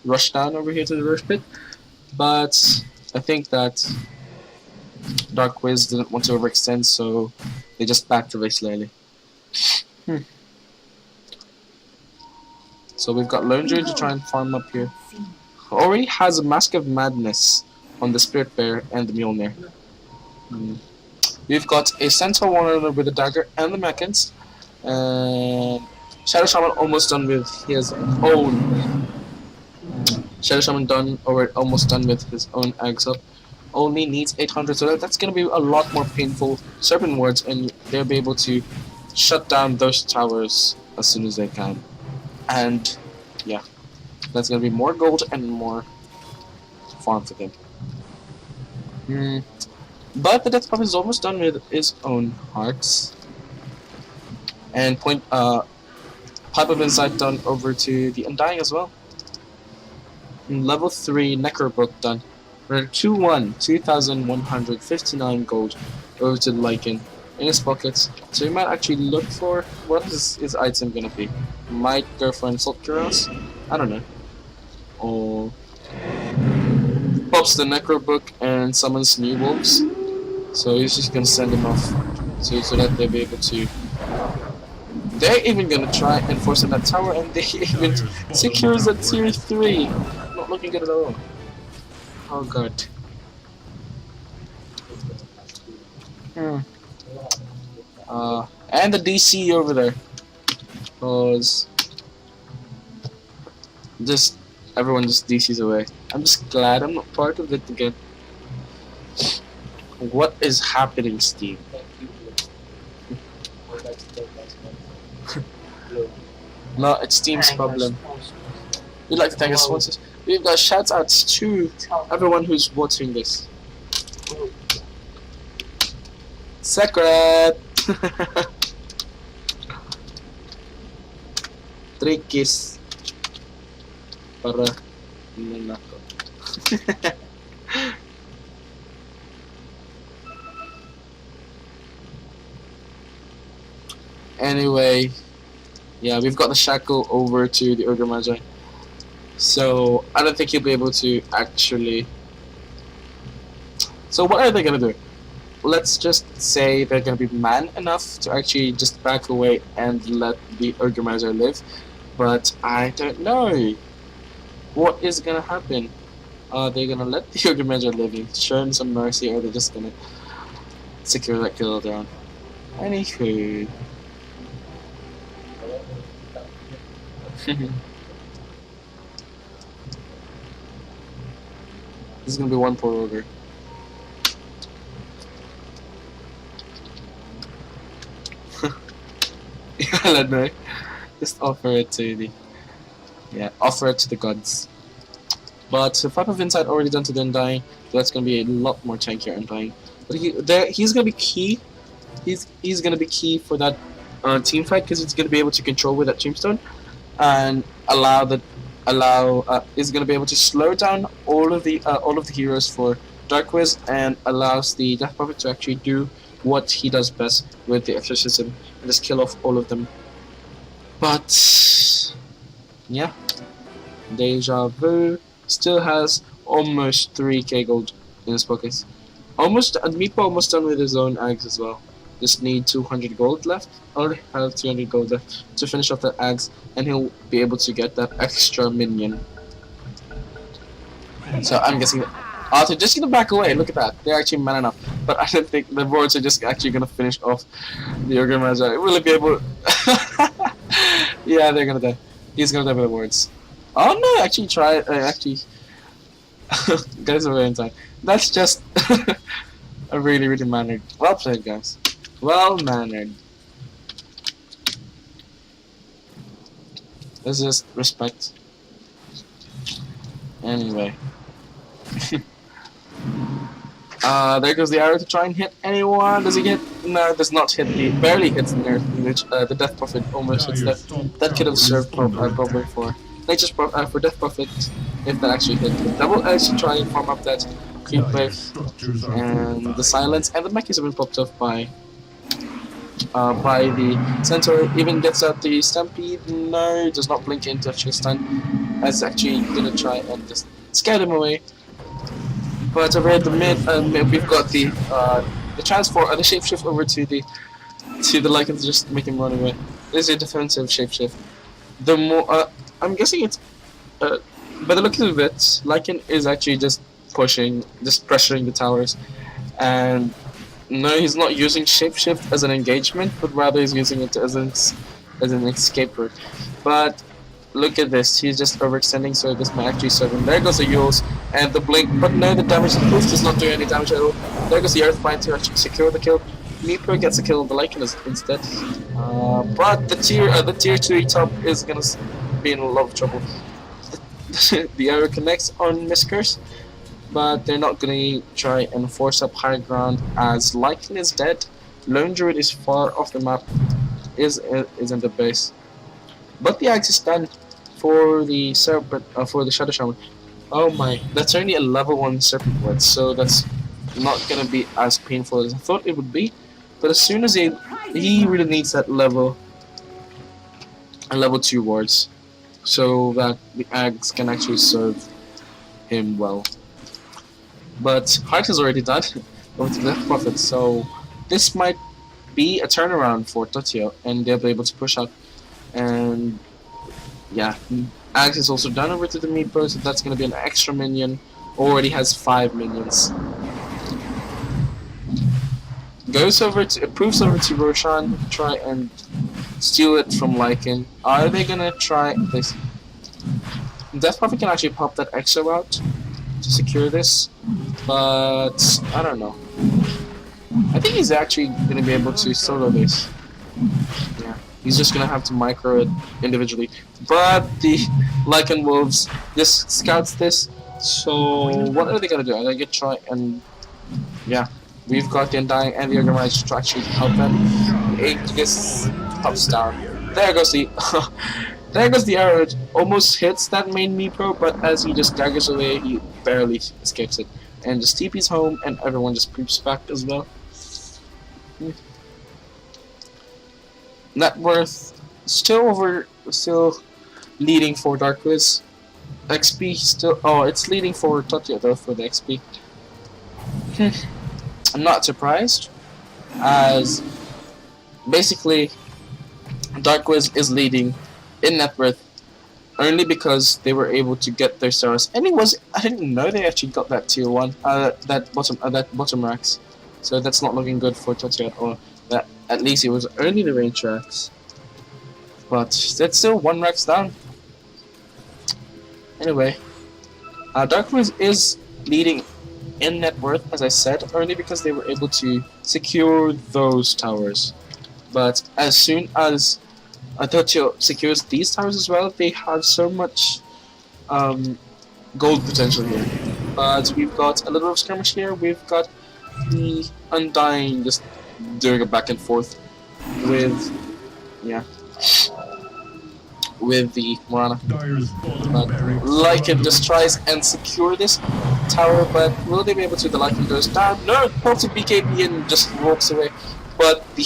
S1: rush down over here to the rush pit. But I think that DarkWiz didn't want to overextend, so they just backed away slowly. So we've got Lone Druid to try and farm up here. Already has a Mask of Madness on the Spirit Bear and the Mjolnir. We've got a Centaur Warrior with a dagger and the Mechans, and Shadow Shaman almost done with his own. Shadow Shaman almost done with his own eggs up. Only needs 800, so that's going to be a lot more painful Serpent Wards, and they'll be able to shut down those towers as soon as they can. And yeah, that's going to be more gold and more farm for them. But the Death Puppet is almost done with his own hearts. And Pipe of Insight done over to the Undying as well. Level 3 Necrobook done. We're 2-1, 2,159 gold over to the Lycan in his pockets. So we might actually look for what is his item gonna be. Might go for Insult Cuirass? I don't know. Or pops the Necrobook and summons new wolves. So he's just gonna send them off so that they'll be able to. They're even gonna try and force in that tower, and they even secures a tier 3. Not looking good at all. Oh god. And the DC over there. Cause just everyone just DCs away. I'm just glad I'm not part of it again. What is happening, Steve? No, it's Steam's problem. We'd like to thank our sponsors. We've got shout outs to everyone who's watching this. Secret! 3 kiss. Para nako. Anyway, yeah, we've got the shackle over to the Ogre Magi. So I don't think he'll be able to actually. So what are they gonna do? Let's just say they're gonna be man enough to actually just back away and let the Ogre Magi live. But I don't know what is gonna happen. Are they gonna let the Ogre Magi live and show him some mercy, or are they just gonna secure that kill down? Anywho. This is gonna be one poor ogre. Yeah, I don't know. Just offer it to the. Yeah, offer it to the gods. But the Pipe of Insight already done to the Undying, so that's gonna be a lot more tankier Undying. But he's gonna be key. He's gonna be key for that team fight, because he's gonna be able to control with that tombstone. And is going to be able to slow down all of the heroes for DarkWiz, and allows the Death Puppet to actually do what he does best with the exorcism and just kill off all of them. But yeah, Deja Vu still has almost 3k gold in his pockets. Meepo almost done with his own eggs as well. just need 200 gold left. Already have 200 gold left to finish off the axe, and he'll be able to get that extra minion. So I'm guessing that they're just gonna back away. Look at that. They're actually man enough. But I don't think the boards are just actually gonna finish off the Kinambrasay. Will it be able? Yeah, they're gonna die. He's gonna die by the boards. Oh no! Actually, try. Actually, guys are very in time. That's just a really mannered. Well played, guys. Well mannered. Let's just respect. Anyway. There goes the arrow to try and hit anyone. Does he get? No, does not hit the. Barely hits the nerf, which the death prophet almost hits that. That could have served probably for nature's for death prophet if that actually hit. That will actually try and farm up that creep wave and the silence, and the mech has been popped off by the centaur. Even gets out the stampede. No, does not blink into actually stun. As actually gonna try and just scare them away. But over at the mid, we've got the transfer, the shapeshift over to the Lycan to just make him run away. This is a defensive shapeshift. The more I'm guessing it's by the look of it, Lycan is actually just pushing, just pressuring the towers, and no, he's not using shapeshift as an engagement, but rather he's using it as an escape route. But look at this, he's just overextending, so this might actually serve him. There goes the Yules and the blink, but no, the damage, the boost does not do any damage at all. There goes the Earthbind to actually secure the kill. Meepo gets a kill on the Lycan instead. But the tier 3 top is gonna be in a lot of trouble. The arrow connects on Miscurse, but they're not gonna try and force up high ground as Lycan is dead. Lone Druid is far off the map, is in the base. But the axe is done for the serpent, for the Shadow Shaman. Oh my, that's only a level 1 serpent ward, so that's not gonna be as painful as I thought it would be. But as soon as he really needs that level 2 wards, so that the axe can actually serve him well. But Heart is already done with the Death Prophet, so this might be a turnaround for Totyo, and they'll be able to push out. And yeah, Axe is also done over to the Meepo, so that's gonna be an extra minion. Already has 5 minions. Proves over to Roshan, try and steal it from Lycan. Are they gonna try this? Death Prophet can actually pop that extra out to secure this, but I don't know. I think he's actually gonna be able to solo this. Yeah. He's just gonna have to micro it individually. But the Lycan Wolves just scouts this. So what are they gonna do? Are they gonna try and yeah. We've got the Undying and the Organized to actually help them. This pops down. There goes the there goes the arrow. It almost hits that main Meepo, but as he just daggers away, he barely escapes it. And just TP's home and everyone just creeps back as well. Net worth still leading for DarkWiz. XP still it's leading for Totyo though for the XP. I'm not surprised, as basically DarkWiz is leading in net worth only because they were able to get their stars, and I didn't know they actually got that tier 1 that bottom racks, so that's not looking good for Totyo at all. That at least it was only the range racks, but that's still 1 racks down. Anyway, DarkWiz is leading in net worth, as I said, only because they were able to secure those towers. But as soon as Totyo secures these towers as well, they have so much gold potential here. But we've got a little bit of skirmish here. We've got the Undying just doing a back and forth with the Morana. But Lycan just tries and secure this tower, but will they be able to? The Lycan goes down. No, pulls a BKB and just walks away. But the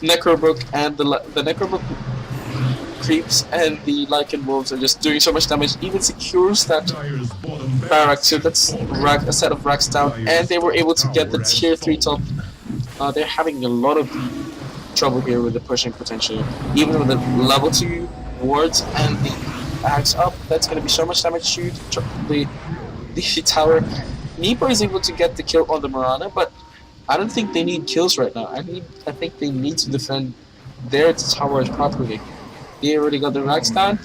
S1: Necrobook and the Necrobook creeps and the Lycan wolves are just doing so much damage. Even secures that barrack, so that's a set of racks down, and they were able to get the tier 3 top They're having a lot of trouble here with the pushing potential. Even with the level 2 wards and the axe up, that's going to be so much damage to the tower. Neepo is able to get the kill on the Mirana, but I don't think they need kills right now. I think they need to defend their towers properly. They already got the racks down,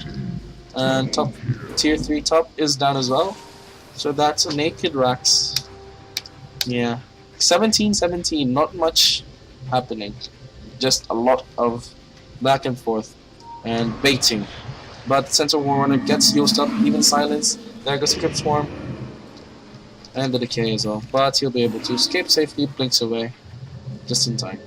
S1: and top tier 3 top is down as well. So that's a naked racks. Yeah, 17-17, not much happening. Just a lot of back and forth and baiting. But Center Warrunner gets used up, even silence. There goes Crypt Swarm. And the decay as well. But he'll be able to escape safely, blinks away. Just in time.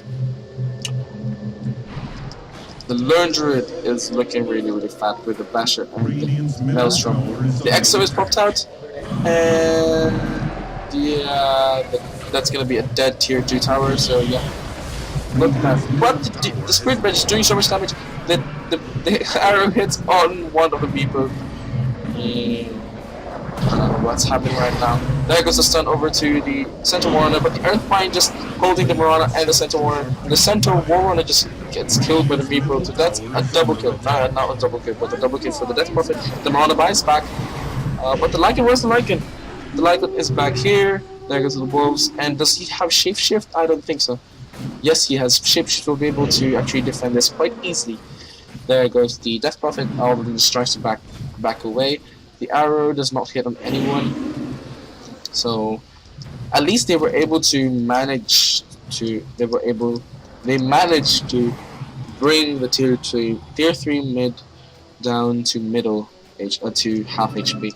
S1: The Learn Druid is looking really, really fat with the Basher and the Maelstrom. The Exo is popped out. And yeah, that's gonna be a dead tier 2 tower, so yeah. Look at that. But the Spirit Bench is doing so much damage that the arrow hits on one of the people. I don't know what's happening right now. There goes the stun over to the Center Warrunner, but the Earthbind just holding the Mirana and the Center Warrunner. The Center Warrunner just gets killed by the Meepo, so that's a double kill. Not a double kill, but a double kill for the Death Prophet. The Mirana buys back. But the Lycan, where's the Lycan? The Lycan is back here. There goes the Wolves. And does he have Shapeshift? I don't think so. Yes, he has Shapeshift. Will be able to actually defend this quite easily. There goes the Death Prophet. All of them just tries to back away. The arrow does not hit on anyone. So at least they were able to manage to they managed to bring the tier 3 mid down to middle to half HP.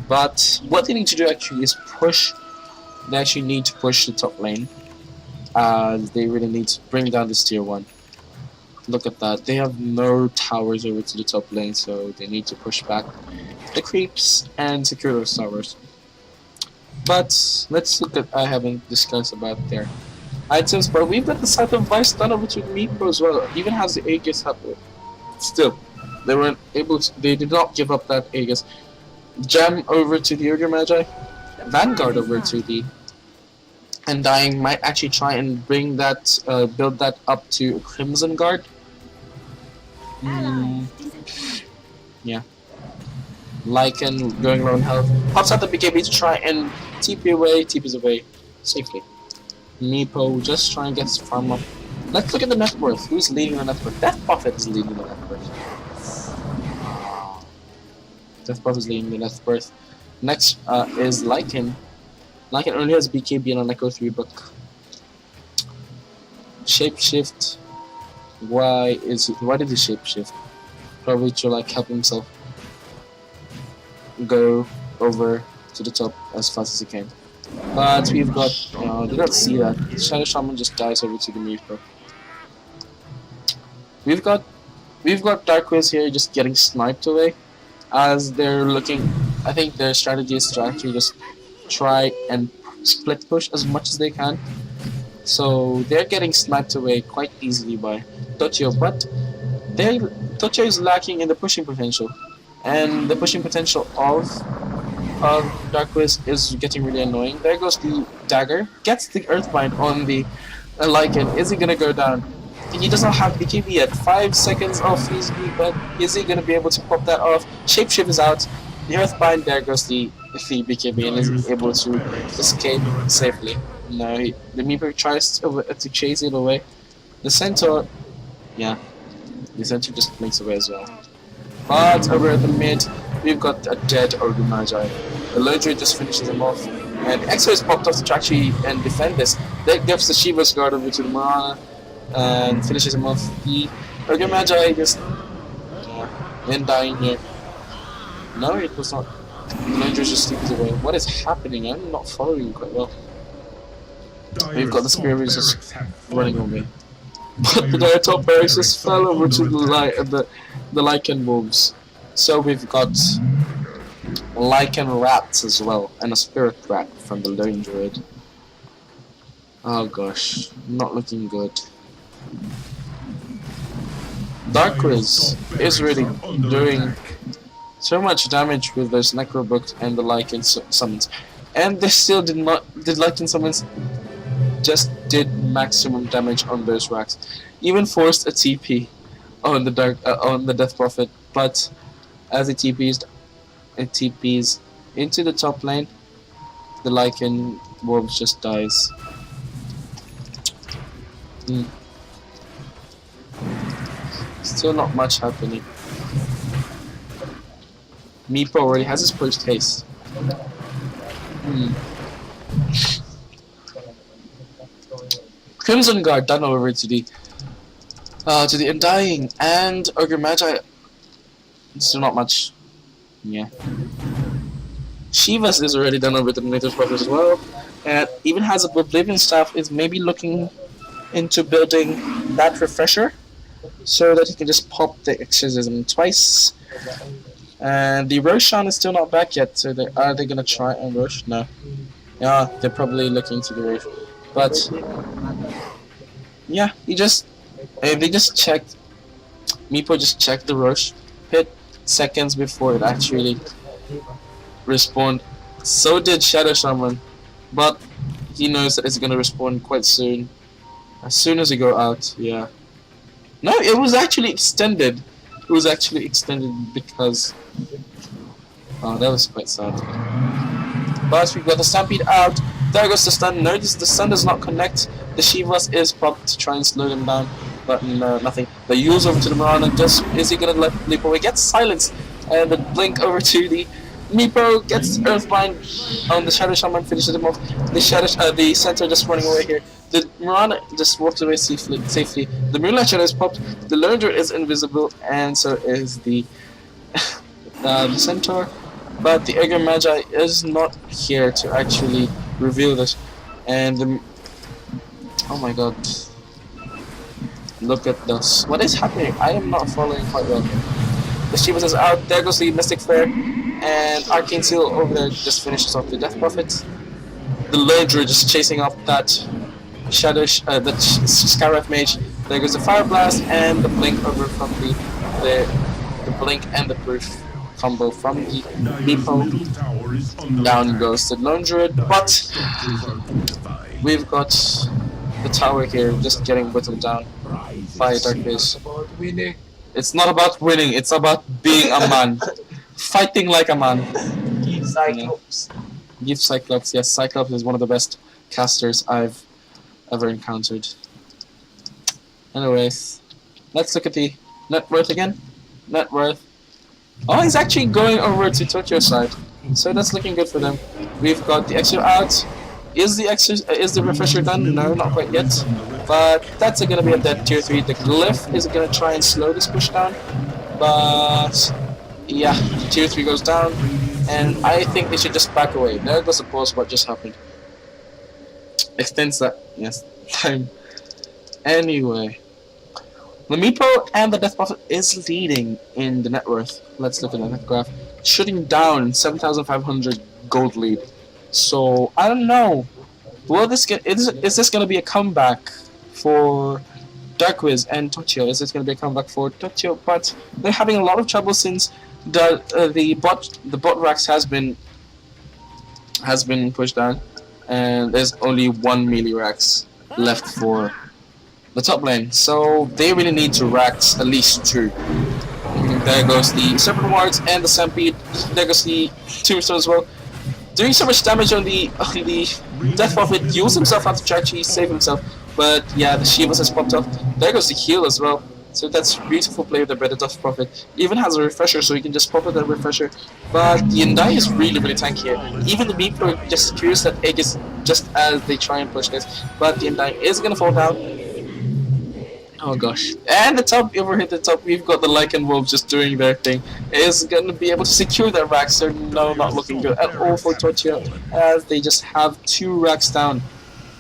S1: But what they need to do actually is push. They actually need to push the top lane, as they really need to bring down this tier 1. Look at that. They have no towers over to the top lane, so they need to push back the creeps and secure those towers. But let's look at, I haven't discussed about their items, but we've got the Scythe of Vice done over to Meepo as well. It even has the Aegis up. Still, they weren't able to, they did not give up that Aegis. Gem over to the Ogre Magi, Vanguard over to the Undying. Might actually try and bring that, build that up to a Crimson Guard. Yeah. Lycan going low on health. Pops out the BKB to try and TP's away safely. Meepo just try and get his farm up. Let's look at the net worth. Who's leading the net worth? Death Prophet is leading the net worth. Death Prophet is leading the net worth. Next is Lycan. Lycan only has BKB and an Echo 3 book. Shapeshift. Why did he shapeshift? Probably to like help himself go over to the top as fast as he can. But we've got, did not see that. Shadow Shaman just dies over to the Meepo. We've got DarkWiz here just getting sniped away, as they're looking. I think their strategy is to actually just try and split push as much as they can. So they're getting sniped away quite easily by Totyo, but Totyo is lacking in the pushing potential, and the pushing potential of DarkWiz is getting really annoying. There goes the dagger, gets the Earthbind on the Lycan. Is he gonna go down? He does not have BKB yet. 5 seconds off his B, but is he gonna be able to pop that off? Shapeshift is out. The Earthbind, there goes the BKB, and is able to escape safely. No, the Meepo tries to chase it away. The Centaur, yeah, the Centaur just blinks away as well. But over at the mid, we've got a dead Ogre Magi. The Lodra just finishes him off, and Exo is popped off to actually and defend this. That gives the Shiva's Guard over to the Mirana and finishes him off. The Ogre Magi just then dying here. No, it was not. The Lodra just slips away. What is happening? I'm not following quite well. We've got the Spirit just running away. But the top barracks just fell over to the Lycan Wolves. So we've got Lycan Rats as well, and a Spirit Rat from the Lone Druid. Oh gosh, not looking good. DarkWiz is really doing so much damage with those Necro Books and the Lycan summons. And they still did Lycan summons just did maximum damage on those racks. Even forced a TP on the on the Death Prophet, but as it TPs into the top lane, the Lycan Wolves just dies. Still not much happening. Meepo already has his first haste. Crimson Guard done over to the Undying and Ogre Magi. Still not much. Yeah. Shivas is already done over to the Native Prophet as well. And even has a Oblivion Staff, is maybe looking into building that refresher so that he can just pop the Exorcism twice. And the Roshan is still not back yet, so are they gonna try and rush? No. Yeah, they're probably looking to the Rosh. But yeah, they just checked. Meepo just checked the Rosh, hit seconds before it actually respawned. So did Shadow Shaman, but he knows that it's gonna respawn quite soon. As soon as we go out, yeah. No, it was actually extended. It was actually extended because... Oh, that was quite sad. But we got the Stampede out. There goes the stun. Notice the stun does not connect. The Shivas is propped to try and slow them down. But no, nothing. The Yule's over to the Mirana. Just is he gonna let leap away? Gets silenced. And the blink over to the Meepo gets Earthbind on the Shadow Shaman, finishes him off. The center just running away here. The Mirana just walked away safely. The Moonlight Shadow is popped. The Lurger is invisible, and so is the Centaur. But the Ogre Magi is not here to actually reveal this. And the... Oh my god. Look at this. What is happening? I am not following quite well. The Shivas is out. There goes the Mystic Flare. And Arcane Seal over there just finishes off the Death Prophet. The Lurger just chasing off that Shadow, that Scarab Mage. There goes the Fire Blast and the Blink over from the Blink and the Proof combo from the Meepo. Down goes the Lone Druid, but we've got the tower here just getting whittled down by DarkWiz. It's not about winning, it's about being a man. Fighting like a man.
S2: Give Cyclops.
S1: Give Cyclops, yes, Cyclops is one of the best casters I've ever encountered. Anyways, let's look at the net worth again. Net worth. Oh, he's actually going over to Totyo's side, so that's looking good for them. We've got the Exo out. Is the refresher done? No, not quite yet. But that's gonna be a dead tier 3. The Glyph is gonna try and slow this push down, but yeah, tier 3 goes down, and I think they should just back away. There goes the pause. What just happened? Extends that, yes, time. Anyway, the Meepo and the Death Prophet is leading in the net worth. Let's look at the net graph. Shooting down 7,500 gold lead. So I don't know. Will this get? Is this going to be a comeback for DarkWiz and Totyo? Is this going to be a comeback for Totyo? But they're having a lot of trouble since the bot racks has been pushed down, and there's only one melee racks left for the top lane. So they really need to racks at least 2. There goes the Serpent Wards and the Stampede. There goes the Tombstone as well. Doing so much damage on the Death Prophet. Used himself out to actually save himself. But yeah, the Shivas has popped off. There goes the heal as well. So that's beautiful play with the better Death Prophet. Even has a refresher, so he can just pop with that refresher. But the Undying is really tanky here. Even the Meepo just secures that Aegis just as they try and push this. But the Undying is gonna fall down. Oh gosh. And the top, overhit the top, we've got the Lycan Wolves just doing their thing. Is gonna be able to secure their racks, so no, not looking good at all for Totyo, as they just have 2 racks down.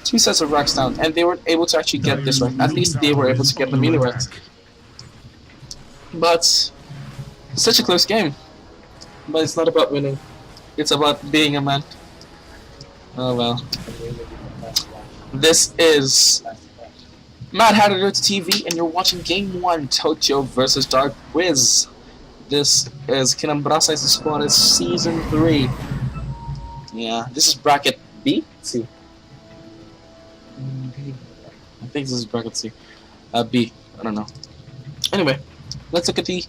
S1: 2 sets of racks down, and they weren't able to actually get this rack. At least they were able to get the melee racks. But such a close game. But it's not about winning. It's about being a man. Oh well. This is Mad Hatter TV, and you're watching Game 1, Totyo versus DarkWiz. This is Kinambrasay Suarez Season 3. Yeah, this is bracket B? C. I think this is bracket C. B. I don't know. Anyway, let's look at the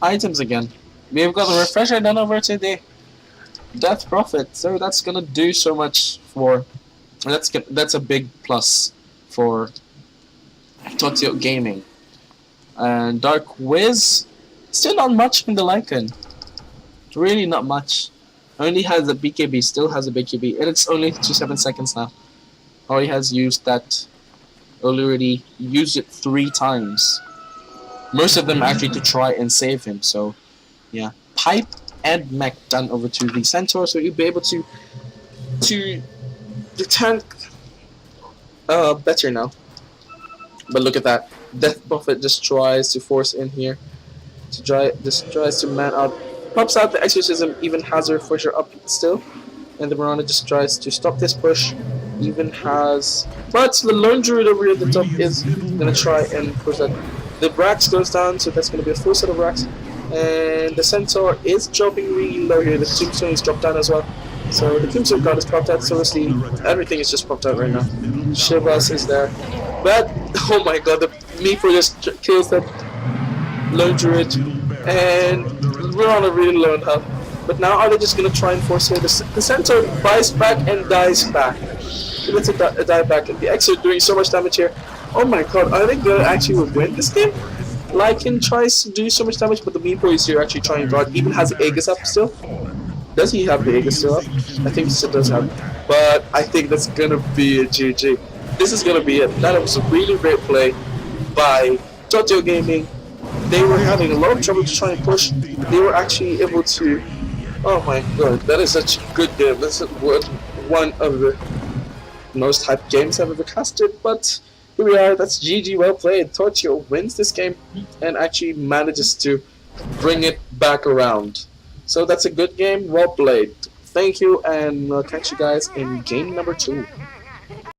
S1: items again. We've got the refresher done over to the Death Prophet, so that's gonna do so much for. That's a big plus for Totyo Gaming. And DarkWiz, still not much in the Lycan. Really not much. Only has a BKB, still has a BKB, and it's only 7 seconds now. Already has used that. Already used it 3 times. Most of them actually to try and save him. So, yeah, Pipe and Mech done over to the Centaur, so you'll be able to the tank better now. But look at that. Death Prophet just tries to force in here. Just tries to man out. Pops out the Exorcism, even has her Pusher up still. And the Mirana just tries to stop this push. Even has. But the Lone Druid over here at the top is going to try and push that. The Brax goes down, so that's going to be a full set of Brax. And the Centaur is dropping really low here. The Tombstone is dropped down as well. So the Tombstone God is popped out, so obviously everything is just popped out right now. Shivas is there. But, oh my god, the Meepo just kills that Lone Druid. And we're on a really low on health. But now are they just going to try and force here? The Centaur buys back and dies back. He lets it die back. And the X are doing so much damage here. Oh my god, are they going to actually win this game? Lycan tries to do so much damage, but the Meepo is here actually trying to guard. Even has the Aegis up still. Does he have the Aegis still up? I think he still does have. But I think that's going to be a GG. This is going to be it. That was a really great play by Totyo Gaming. They were having a lot of trouble to try and push. They were actually able to. Oh my god, that is such a good game. This is one of the most hyped games I've ever casted. But here we are. That's GG. Well played. Totyo wins this game and actually manages to bring it back around. So that's a good game. Well played. Thank you, and I'll catch you guys in game number 2.